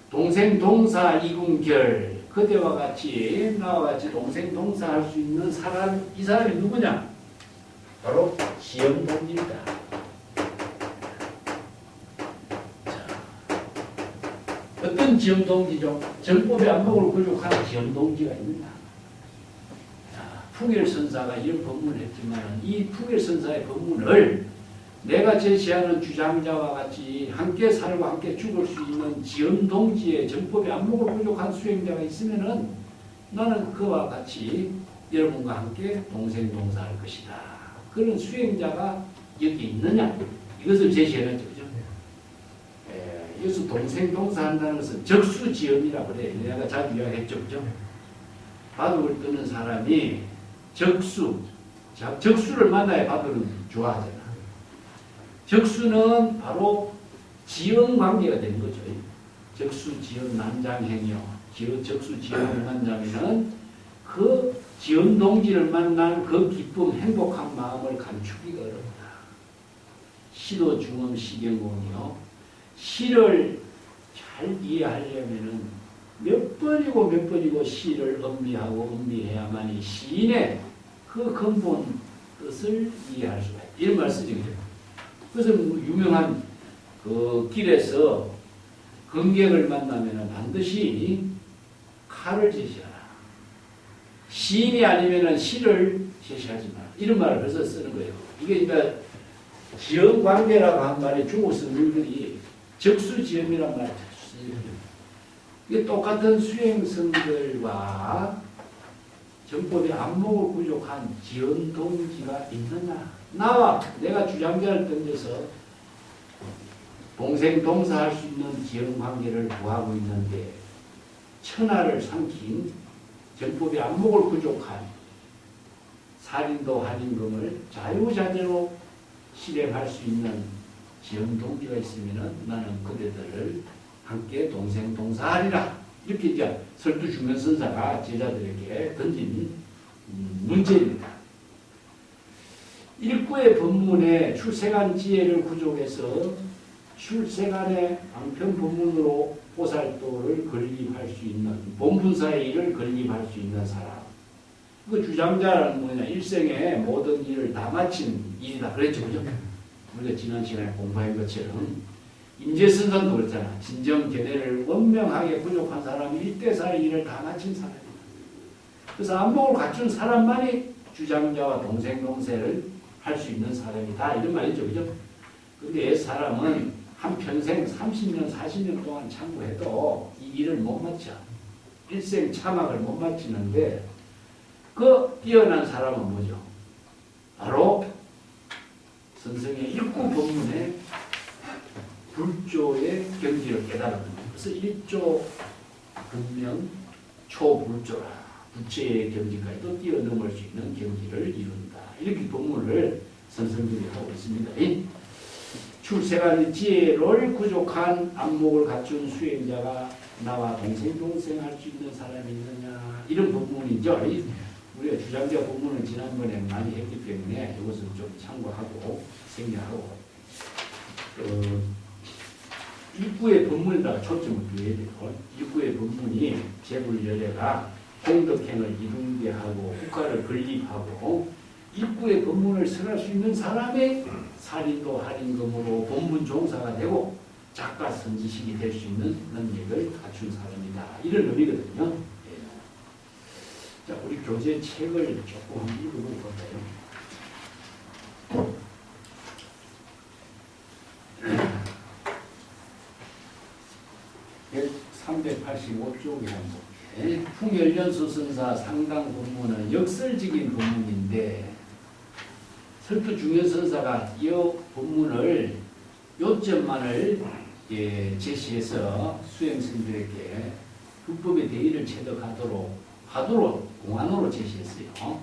[SPEAKER 3] 동생, 동사 이군결 그대와 같이 나와 같이 동생, 동사 할 수 있는 사람 이 사람이 누구냐? 바로 지엄동지입니다. 어떤 지엄동지죠? 정법의 안목을 부족한 지엄동지가 있느냐? 풍일선사가 이런 법문을 했지만 이 풍일선사의 법문을 내가 제시하는 주장자와 같이 함께 살고 함께 죽을 수 있는 지엄동지의 정법의 안목을 부족한 수행자가 있으면은 나는 그와 같이 여러분과 함께 동생동사할 것이다. 그런 수행자가 여기 있느냐? 이것을 제시해놨죠. 그죠? 여기서 동생동사 한다는 것은 적수지엄이라고 그래요. 내가 자주 이야기했죠. 그죠? 바둑을 뜨는 사람이 적수를 만나야 바둑을 좋아하잖아. 적수는 바로 지엄 관계가 되는 거죠. 적수, 지엄, 난장행이요. 적수, 지엄을 만나면은 그 지엄 동지를 만난 그 기쁨, 행복한 마음을 감추기가 어렵다. 시도 중음 시경공이요. 시를 잘 이해하려면은 몇 번이고 시를 음미하고 음미해야만이 시인의 그 근본 뜻을 이해할 수가 있다. 이런 말을 쓰죠. 그래서 유명한 그 길에서 검객을 만나면 반드시 칼을 제시하라. 시인이 아니면 시를 제시하지 마라. 이런 말을 벌써 쓰는 거예요. 이게 그러니까 지엄관계라고 한 말에 중국 성민들이 적수지엄이란 말을 써요. 이게 똑같은 수행성들과 정법의 안목을 부족한 지엄동지가 있느냐. 나와 내가 주장자를 던져서 동생 동사할 수 있는 지엄관계를 구하고 있는데 천하를 삼킨 정법의 안목을 부족한 살인도 할인금을 자유자재로 실행할 수 있는 지엄동지가 있으면 나는 그대들을 함께 동생 동사하리라. 이렇게 이제 설두중면선사가 제자들에게 던진 문제입니다. 일구의 법문에 출생한 지혜를 구족해서 출생안의 방편 법문으로 보살도를 건립할 수 있는 본분사의 일을 건립할 수 있는 사람. 그 주장자는 뭐냐, 일생에 모든 일을 다 마친 일이다 그랬죠, 그죠? 우리가 지난 시간에 공부한 것처럼 임재선선도 그랬잖아. 진정 견해를 원명하게 부족한 사람이 일대사의 일을 다 마친 사람이다. 그래서 안목을 갖춘 사람만이 주장자와 동생동세를 할 수 있는 사람이다 이런 말이죠, 그죠? 근데 사람은 한 평생 30년, 40년 동안 참고해도 이 일을 못 마쳐. 일생 참학을 못 마치는데 그 뛰어난 사람은 뭐죠? 바로 선생의 일구 법문의 불조의 경지를 깨달은 겁니다. 그래서 일조 분명 초불조라. 부처의 경지까지도 뛰어넘을 수 있는 경지를 이룬다. 이렇게 법문을 선생들이 하고 있습니다. 출세간 지혜를 부족한 안목을 갖춘 수행자가 나와 동생동생할 수 있는 사람이 있느냐. 이런 법문이죠. 우리가 주장자 법문을 지난번에 많이 했기 때문에 이것은 좀 참고하고 생략하고 일구의 법문에다가 초점을 두어야 돼요. 일구의 법문이 재불열애가 공덕행을 이루게 하고 국가를 건립하고 일구의 법문을 설할 수 있는 사람이 살인도 할인금으로 본분 종사가 되고 작가 선지식이 될 수 있는 능력을 갖춘 사람이다. 이런 의미거든요. 자, 우리 교재 책을 조금 읽어볼까요? 385쪽에 한번 풍열연수선사 상당 본문은 역설적인 본문인데 설두중현선사가 이 본문을 요점만을 제시해서 수행생들에게 불법의 대의를 체득하도록 공안으로 제시했어요.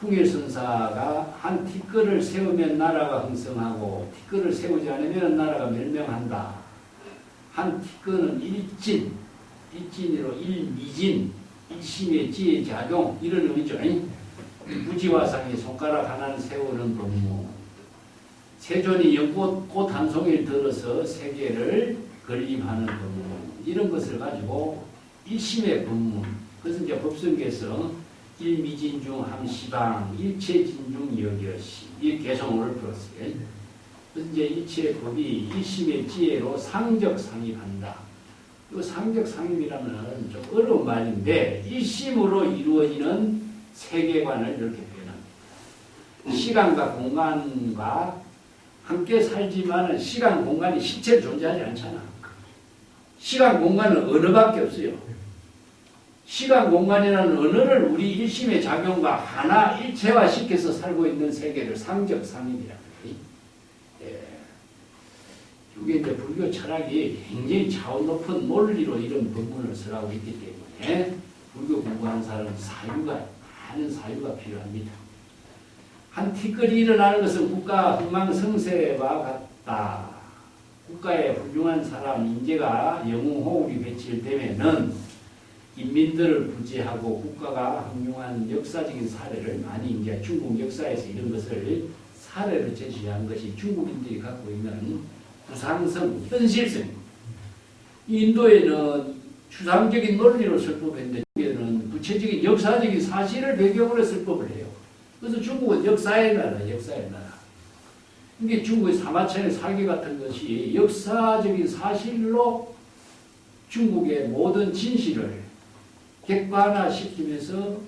[SPEAKER 3] 풍일선사가 한 티끌을 세우면 나라가 흥성하고 티끌을 세우지 않으면 나라가 멸명한다. 한 티끌은 일진으로 일미진, 일심의 지혜 작용 이런 의미죠. 무지화상이 손가락 하나를 세우는 법문. 세존이 연꽃 꽃 한 송이를 들어서 세계를 건립하는 법문. 이런 것을 가지고 일심의 법문. 그래서 이제 법성계에서 일미진 중 함시방, 일체진 중 여겨시. 이 개성어를 풀었어요. 그래서 이제 일체의 법이 일심의 지혜로 상적상입한다. 이 상적상입이라면 좀 어려운 말인데 일심으로 이루어지는 세계관을 이렇게 표현합니다. 시간과 공간과 함께 살지만 시간, 공간이 실체로 존재하지 않잖아. 시간, 공간은 언어밖에 없어요. 시간, 공간이라는 언어를 우리 일심의 작용과 하나 일체화시켜서 살고 있는 세계를 상적상입이라고 해요. 이게 이제 불교 철학이 굉장히 차원 높은 논리로 이런 법문을 설하고 있기 때문에 불교 공부하는 사람은 많은 사유가 필요합니다. 한 티끌이 일어나는 것은 국가 흥망성쇠와 같다. 국가에 훌륭한 사람, 인재가 영웅호흡이 배치되면은 인민들을 부지하고 국가가 훌륭한 역사적인 사례를 많이 이제 중국 역사에서 이런 것을 사례로 제시한 것이 중국인들이 갖고 있는 구상성, 현실성. 인도에는 추상적인 논리로 설법했는데 중국에는 구체적인 역사적인 사실을 배경으로 설법을 해요. 그래서 중국은 역사의 나라, 역사의 나라. 이게 중국의 사마천의 사기 같은 것이 역사적인 사실로 중국의 모든 진실을 객관화시키면서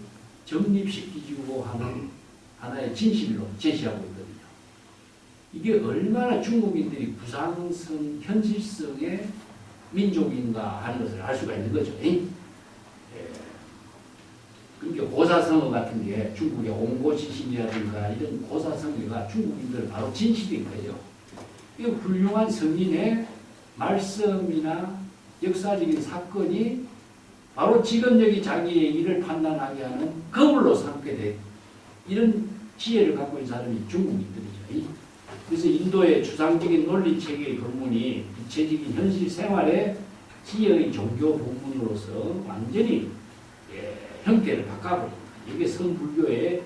[SPEAKER 3] 정립시키고 하는 하나의 진실로 제시하고 있거든요. 이게 얼마나 중국인들이 구상성, 현실성의 민족인가 하는 것을 알 수가 있는 거죠. 예. 그러니까 고사성어 같은 게 중국의 옹고지신이라든가 이런 고사성어가 중국인들 바로 진실인 거예요. 이 훌륭한 성인의 말씀이나 역사적인 사건이 바로 지금 여기 자기의 일을 판단하게 하는 거울로 삼게 돼. 이런 지혜를 갖고 있는 사람이 중국인들이죠. 그래서 인도의 주상적인 논리체계의 본문이 구체적인 현실 생활의 지혜의 종교 본문으로서 완전히 형태를 바꿔버립니다. 이게 성불교의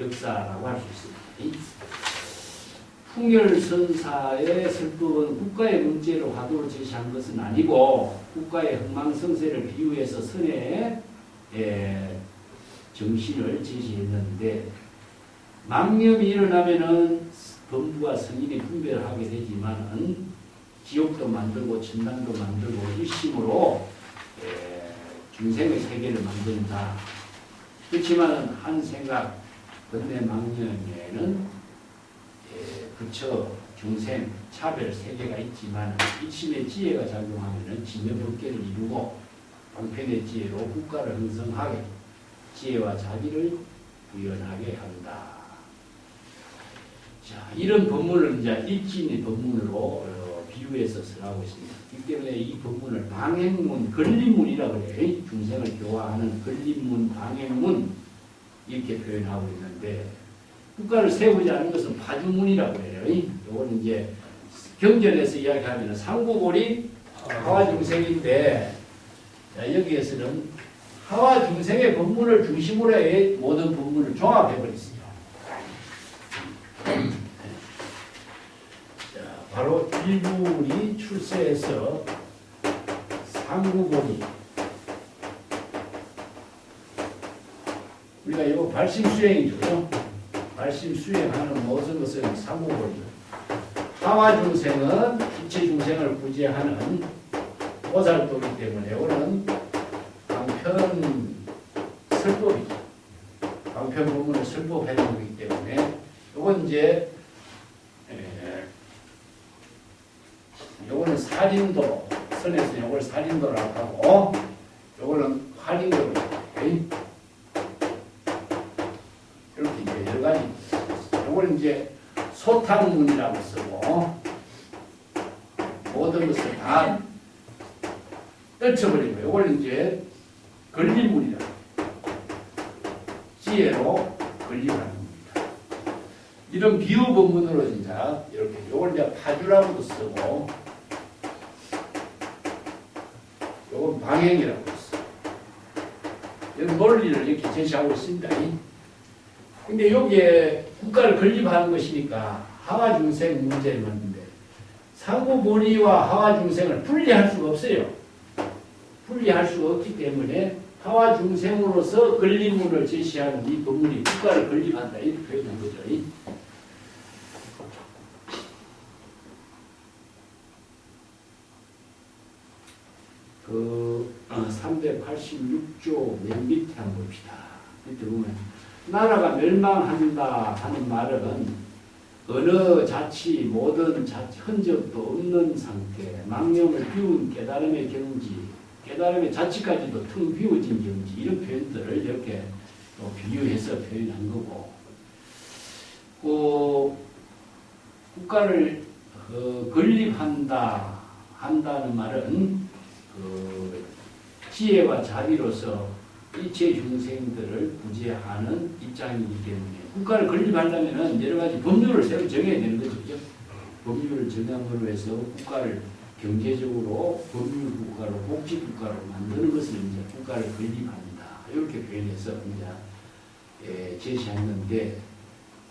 [SPEAKER 3] 역사라고 할 수 있습니다. 풍열선사의 설법은 국가의 문제로 화두로 제시한 것은 아니고 국가의 흥망성쇠를 비유해서 선의 정신을 제시했는데 망념이 일어나면은 범부와 성인이 분별을 하게 되지만은 지옥도 만들고 천당도 만들고 일심으로 중생의 세계를 만든다. 그렇지만 한 생각 번뇌 망념에는 부처, 중생, 차별 세계가 있지만 일심의 지혜가 작용하면은 진면법계를 이루고 방편의 지혜로 국가를 형성하게 지혜와 자비를 구현하게 한다. 자, 이런 법문을 이제 일진의 법문으로 비유해서 쓰라고 있습니다. 이 때문에 이 법문을 방행문, 걸림문이라고 그래요. 중생을 교화하는 걸림문, 방행문 이렇게 표현하고 있는데 국가를 세우지 않은 것은 파주문이라고 해요. 이거는 이제 경전에서 이야기하면 상구골이 하와 중생인데 여기에서는 하와 중생의 법문을 중심으로 해 모든 법문을 종합해버렸습니다. 바로 일부이 출세해서 상구골이 우리가 이거 발심수행이죠. 발심수행하는 모든 것은 상구골이죠. 하와 중생은 기체 중생을 구제하는 보살도이기 때문에 이거는 방편 설법이죠. 방편 부분을 설법해 놓기 때문에 이건 이제 요거는 살인도 선에서 요걸 살인도라고 하고 요거는 활인도로 이렇게 이제 여러 가지 요거는 이제 소탕문이라고 쓰고 모든 것을 다 떨쳐버리고 요거는 이제 걸림문이라고 지혜로 걸림하는 겁니다. 이런 비유 본문으로 진짜 이렇게 요걸 이제 파주라고도 쓰고 요건 방행이라고 했어요. 이런 논리를 이렇게 제시하고 있습니다. 근데 여기에 국가를 건립하는 것이니까 하와 중생 문제를 만드는데 상구보리와 하와 중생을 분리할 수가 없어요. 분리할 수가 없기 때문에 하와 중생으로서 건립문을 제시하는 이 법문이 국가를 건립한다 이렇게 표현한 거죠. 그 386조 맨 밑에 한번 봅시다. 밑에 보면 나라가 멸망한다 하는 말은 어느 자치 모든 자치 흔적도 없는 상태 망념을 비운 깨달음의 경지 깨달음의 자치까지도 텅 비워진 경지 이런 표현들을 이렇게 또 비유해서 표현한 거고 그 국가를 건립한다 한다는 말은 그 지혜와 자비로서 일체 중생들을 구제하는 입장이기 때문에 국가를 건립하려면 여러 가지 법률을 새로 정해야 되는 거죠. 법률을 정함으로 해서 국가를 경제적으로 법률 국가로 복지 국가로 만드는 것을 이제 국가를 건립한다. 이렇게 표현해서 이제 제시했는데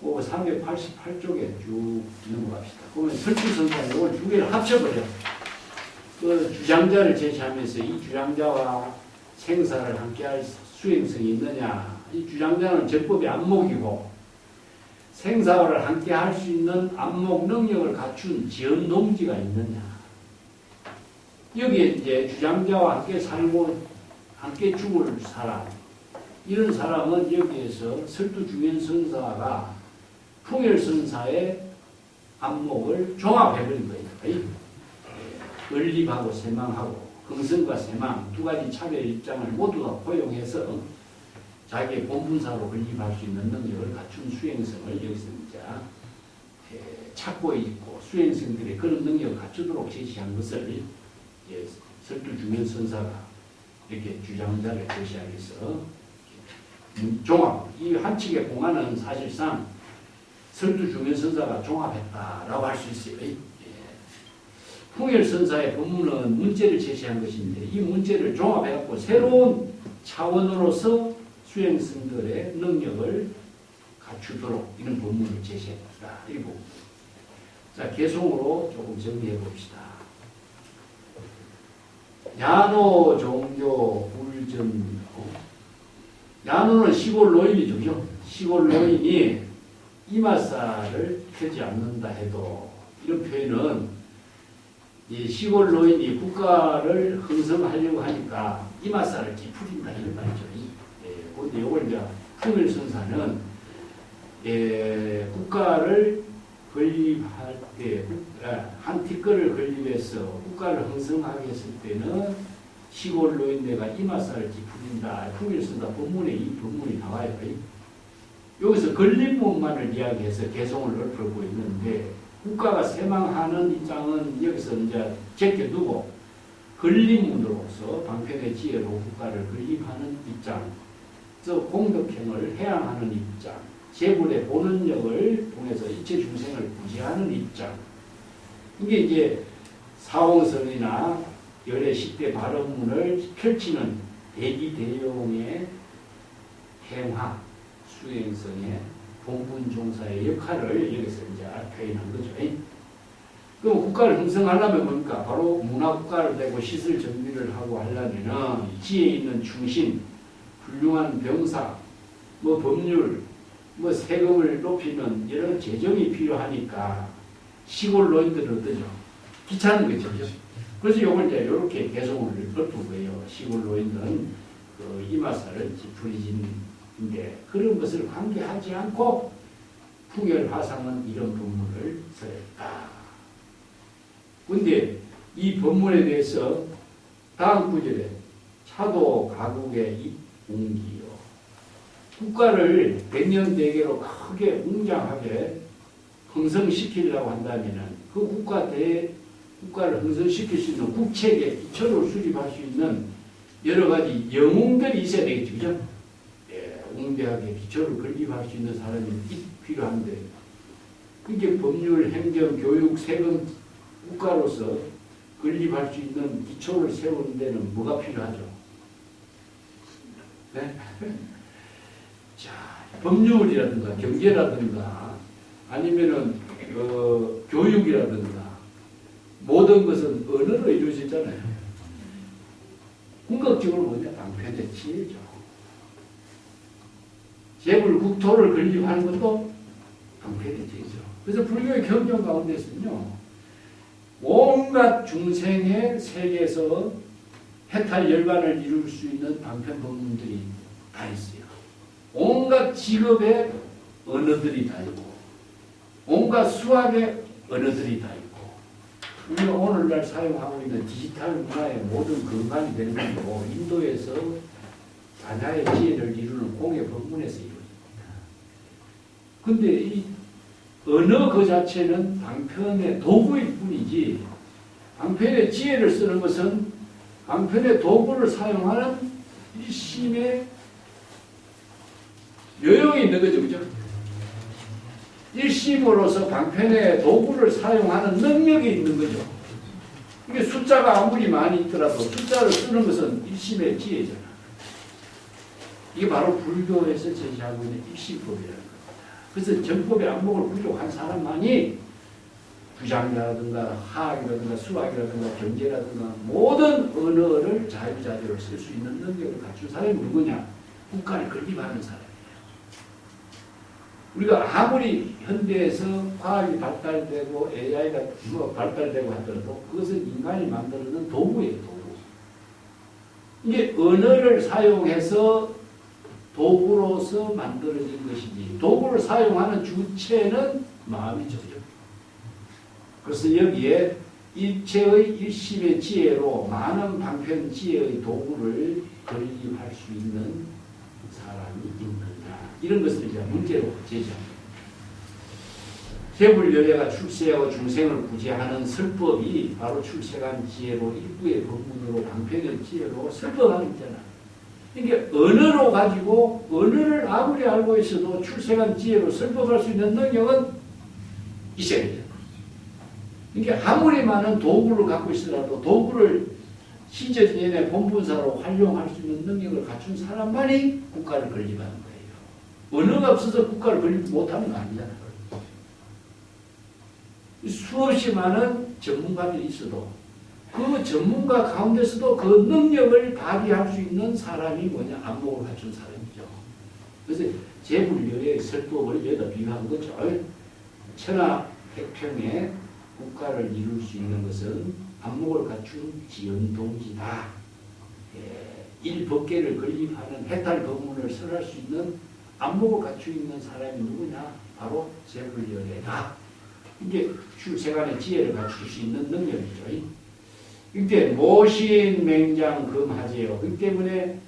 [SPEAKER 3] 그 388쪽에 쭉 넘어갑시다. 그러면 설치선사 이걸 두 개를 합쳐버려. 그 주장자를 제시하면서 이 주장자와 생사를 함께할 수행성이 있느냐. 이 주장자는 제법의 안목이고 생사를 함께 할 수 있는 안목 능력을 갖춘 지연 동지가 있느냐. 여기에 이제 주장자와 함께 살고 함께 죽을 사람, 이런 사람은 여기에서 설두중현선사가 풍열선사의 안목을 종합해버린 거예요. 건립하고 세망하고 긍성과 세망 두 가지 차별 입장을 모두 다 포용해서 자기의 본분사로 건립할 수 있는 능력을 갖춘 수행성을 여기서 이제 찾고 있고 수행성들의 그런 능력을 갖추도록 제시한 것을 설두중현선사가 이렇게 주장자를 제시하면서 종합, 이 한 칙의 공안은 사실상 설두중현선사가 종합했다라고 할 수 있어요. 풍열선사의 법문은 문제를 제시한 것인데 이 문제를 종합해갖고 새로운 차원으로서 수행성들의 능력을 갖추도록 이런 법문을 제시했다. 이 부분. 자, 개송으로 조금 정리해 봅시다. 야노 종교 불전. 야노는 시골 노인이죠. 그죠? 시골 노인이 이마살을 펴지 않는다 해도 이런 표현은 이 시골 노인이 국가를 형성하려고 하니까 이마살을 찌푸린다 이런 말이죠. 그런데 이걸 이제 풍열선사는 국가를 건립할 때 한 티끌을 건립해서 국가를 형성하게 했을 때는 시골 노인네가 이마살을 찌푸린다. 풍열선사 법문에 이 법문이 나와요. 여기서 건립문만을 이야기해서 개성을 넓히고 있는데 국가가 쇠망하는 입장은 여기서 이제 제껴두고 건립문으로서 방편의 지혜로 국가를 건립하는 입장, 즉 공덕행을 해양하는 입장, 재불의 본원력을 통해서 이체 중생을 구제하는 입장. 이게 이제 사홍선이나 열의 10대 발언문을 펼치는 대기대용의 행화, 수행성의 본분 종사의 역할을 여기서 이제 표현한 거죠. 그럼 국가를 형성하려면 뭡니까? 바로 문화국가를 되고 시설 정비를 하고 하려면은 지혜 있는 충신, 훌륭한 병사, 뭐 법률, 뭐 세금을 높이는 여러 재정이 필요하니까 시골 노인들은 어떠죠? 귀찮은 거죠. 그래서 이걸 이제 이렇게 개성을 읊은 거예요. 시골 노인들은 그 이마살을 찌푸리진인데 그런 것을 관계하지 않고 풍열화상은 이런 법문을 써였다. 그런데 이 법문에 대해서 다음 구절에 차도 가국의 입웅기요. 국가를 백년대계로 크게 웅장하게 형성시키려고 한다면 그 국가를 형성시킬 수 있는 국책의 기초를 수립할 수 있는 여러 가지 영웅들이 있어야 되겠죠. 그죠? 웅대하게 기초를 건립할 수 있는 사람이 필요한데 이게 법률, 행정, 교육, 세금 국가로서 건립할 수 있는 기초를 세우는 데는 뭐가 필요하죠? 네? 자, 법률이라든가 경제라든가 아니면은 교육이라든가 모든 것은 언어로 이루어지잖아요. 궁극적으로 뭐냐? 방편의 지혜죠. 재불 국토를 건립하는 것도 방편의 지혜죠. 그래서 불교의 경전 가운데서는요, 온갖 중생의 세계에서 해탈 열반을 이룰 수 있는 방편 법문들이 다 있어요. 온갖 직업의 언어들이 다 있고, 온갖 수학의 언어들이 다 있고, 우리가 오늘날 사용하고 있는 디지털 문화의 모든 근간이 되는 것도 인도에서 반야의 지혜를 이루는 공의 법문에서 이루어집니다. 근데 이 언어 그 자체는 방편의 도구일 뿐이지, 방편의 지혜를 쓰는 것은 방편의 도구를 사용하는 일심의 요령이 있는 거죠. 그죠? 일심으로서 방편의 도구를 사용하는 능력이 있는 거죠. 이게 숫자가 아무리 많이 있더라도 숫자를 쓰는 것은 일심의 지혜잖아. 이게 바로 불교에서 제시하고 있는 일심법이라는 겁니다. 그래서 정법의 안목을 부족한 사람만이 부장이라든가 화학이라든가 수학이라든가 경제라든가 모든 언어를 자유자재로 쓸 수 있는 능력을 갖춘 사람이 누구냐? 국가를 건립하는 사람이에요. 우리가 아무리 현대에서 과학이 발달되고 AI가 발달되고 하더라도 그것은 인간이 만드는 도구예요, 도구. 이게 언어를 사용해서 도구로서 만들어진 것이지 도구를 사용하는 주체는 마음이죠. 그래서 여기에 일체의 일심의 지혜로 많은 방편 지혜의 도구를 건립할 수 있는 사람이 있느냐 이런 것을 이제 문제로 제시합니다. 개불여래가 출세하고 중생을 구제하는 설법이 바로 출세간 지혜로 일부의 법문으로 방편의 지혜로 설법하는 있잖아. 이게 언어로 가지고 언어를 아무리 알고 있어도 출세간 지혜로 설법할 수 있는 능력은 있어야 돼요. 이게 아무리 많은 도구를 갖고 있으라도 도구를 시저지연의 본분사로 활용할 수 있는 능력을 갖춘 사람만이 국가를 건립하는 거예요. 언어가 없어서 국가를 건립 못하는 거 아니잖아요. 수없이 많은 전문가들이 있어도 그 전문가 가운데서도 그 능력을 발휘할 수 있는 사람이 뭐냐? 안목을 갖춘 사람이죠. 그래서 재불려의 설법을 여기다 비유한 거죠. 천하 백평에 국가를 이룰 수 있는 것은 안목을 갖춘 지연동지다. 일법계를 건립하는 해탈 법문을 설할 수 있는 안목을 갖추고 있는 사람이 누구냐? 바로 재불려래다. 이게 출세간의 지혜를 갖출 수 있는 능력이죠. 이때 모신 맹장 금하제요. 그 때문에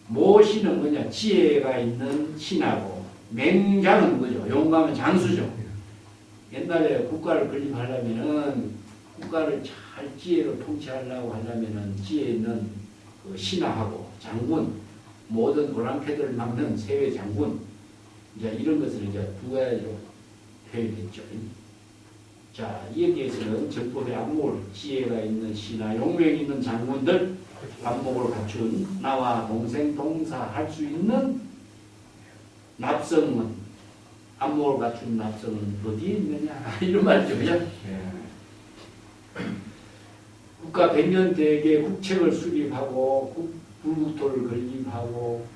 [SPEAKER 3] 모신은 뭐냐? 지혜가 있는 신하고 맹장은 뭐죠? 용감은 장수죠. 옛날에 국가를 건립하려면은 국가를 잘 지혜로 통치하려고 하려면은 지혜 있는 그 신하하고 장군 모든 오랑캐들을 막는 세외 장군 이제 이런 것을 이제 두 가지로 표현했죠. 자, 이에 대해서는 정법의 안목을 지혜가 있는 신하, 용맹 있는 장군들 안목을 갖춘 나와 동생 동사할 수 있는 납성은 안목을 갖춘 납성은 어디에 있느냐 이런 말이죠, 그죠? 국가 백년대계 국책을 수립하고 불국토를 건립하고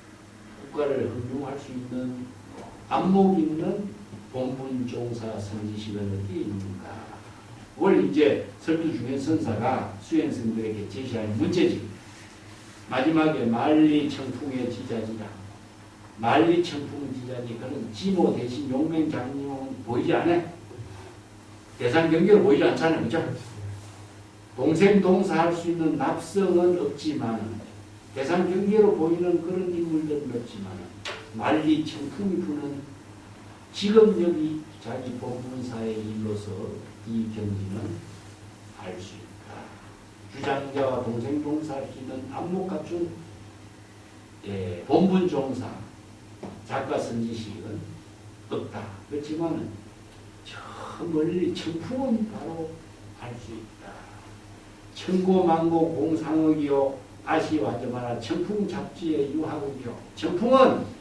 [SPEAKER 3] 국가를 흥룡할 수 있는 안목 있는 본분종사 선지식은 어디에 있는가? 그걸 이제 설두중현 선사가 수행성들에게 제시한 문제지. 마지막에 만리청풍의 지자지라. 만리청풍 지자지 그는 지모 대신 용맹장룡은 보이지 않아? 대상경계로 보이지 않잖아요. 그죠? 동생 동사할 수 있는 납성은 없지만 대상경계로 보이는 그런 인물들은 없지만 만리청풍이 부는 지금 여기 자기 본분사의 일로서 이 경지는 알 수 있다. 주장자와 동생 동사할 수 있는 안목 갖춘 본분 종사 작가 선지식은 없다. 그렇지만 저 멀리 청풍은 바로 알 수 있다. 청고망고 공상흑이요 아시와저마라 청풍 잡지의 유하국이요. 청풍은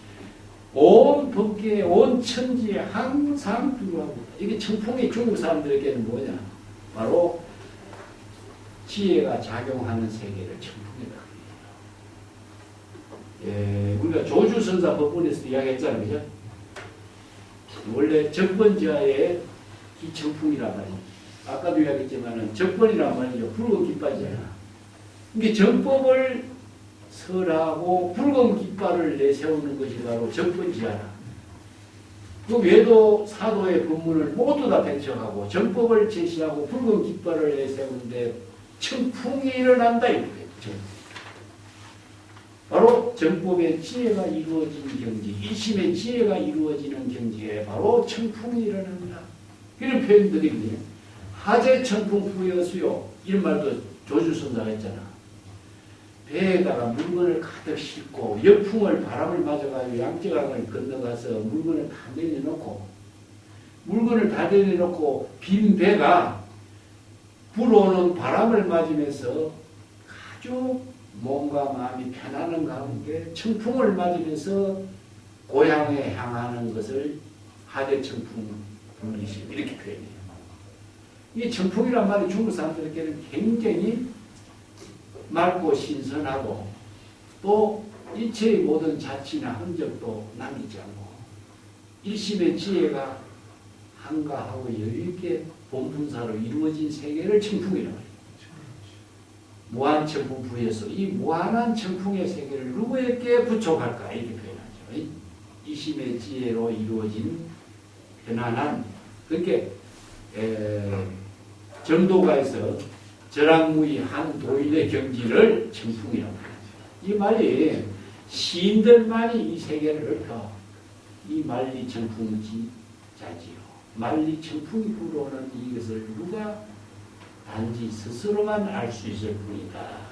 [SPEAKER 3] 온 법계에 온 천지에 항상 필요하고 이게 청풍이 중국 사람들에게는 뭐냐? 바로 지혜가 작용하는 세계를 청풍이라고 해요. 우리가 조주선사 법본에서 이야기했잖아요. 그죠? 원래 적번지하에 기청풍이란 말이에요. 아까도 이야기했지만 적번이란 말이죠. 붉은 깃발이잖아. 이게 정법을 설하고 붉은 깃발을 내세우는 것이 바로 적번지하라. 그 외도 사도의 법문을 모두 다 배척하고 정법을 제시하고 붉은 깃발을 내세우는데 청풍이 일어난다 이거예요. 바로 정법의 지혜가 이루어진 경지, 일심의 지혜가 이루어지는 경지에 바로 청풍이 일어난다. 이런 표현들이 하재 청풍 부여수요 이런 말도 조주선사가 했잖아. 배에다가 물건을 가득 싣고 역풍을 바람을 맞아가지고 양쯔강을 건너가서 물건을 다 내려놓고 물건을 다 내려놓고 빈 배가 불어오는 바람을 맞으면서 아주 몸과 마음이 편안한 가운데 청풍을 맞으면서 고향에 향하는 것을 하대청풍 불리시 이렇게 표현해요. 이 청풍이란 말이 중국 사람들에게는 굉장히 맑고 신선하고 또 일체의 모든 자취나 흔적도 남기지 않고 일심의 지혜가 한가하고 여유있게 본분사로 이루어진 세계를 청풍이라고 해요. 무한청풍 부에서 이 무한한 청풍의 세계를 누구에게 부촉할까 이렇게 표현하죠. 이심의 지혜로 이루어진 편안한 그렇게 정도가에서 절악무의 도인의 경지를 청풍이라고 해요. 이 말이 시인들만이 이 세계를 넓혀 이 만리청풍지자지요. 만리청풍이 불어오는 이것을 누가 단지 스스로만 알 수 있을 뿐이다.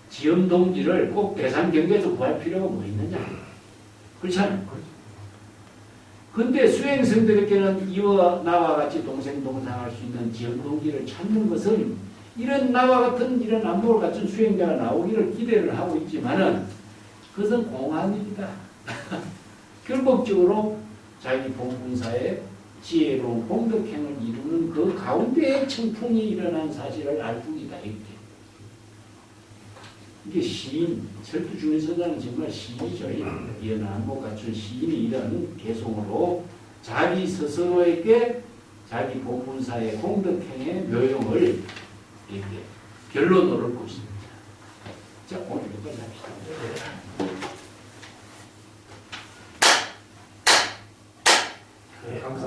[SPEAKER 3] 지엄동지를 꼭 대상경계에서 구할 필요가 뭐 있느냐? 그렇잖아요. 근데 수행성들에게는 이와 나와 같이 동생동상할 수 있는 지엄동지를 찾는 것은 이런 나와 같은 이런 안목을 갖춘 수행자가 나오기를 기대를 하고 있지만은 그것은 공한 일이다. 결국적으로 자기 본분사의 지혜로운 공덕행을 이루는 그 가운데에 청풍이 일어난 사실을 알 뿐이다. 이게 시인, 철도 중에서는 정말 시인이죠. 이런 안목 갖춘 시인이 이런 개성으로 자기 스스로에게 자기 본분사의 공덕행의 묘용을 이렇게 결론으로 놓고 있습니다. 자, 오늘 여기까지 합시다.
[SPEAKER 2] 감사합니다.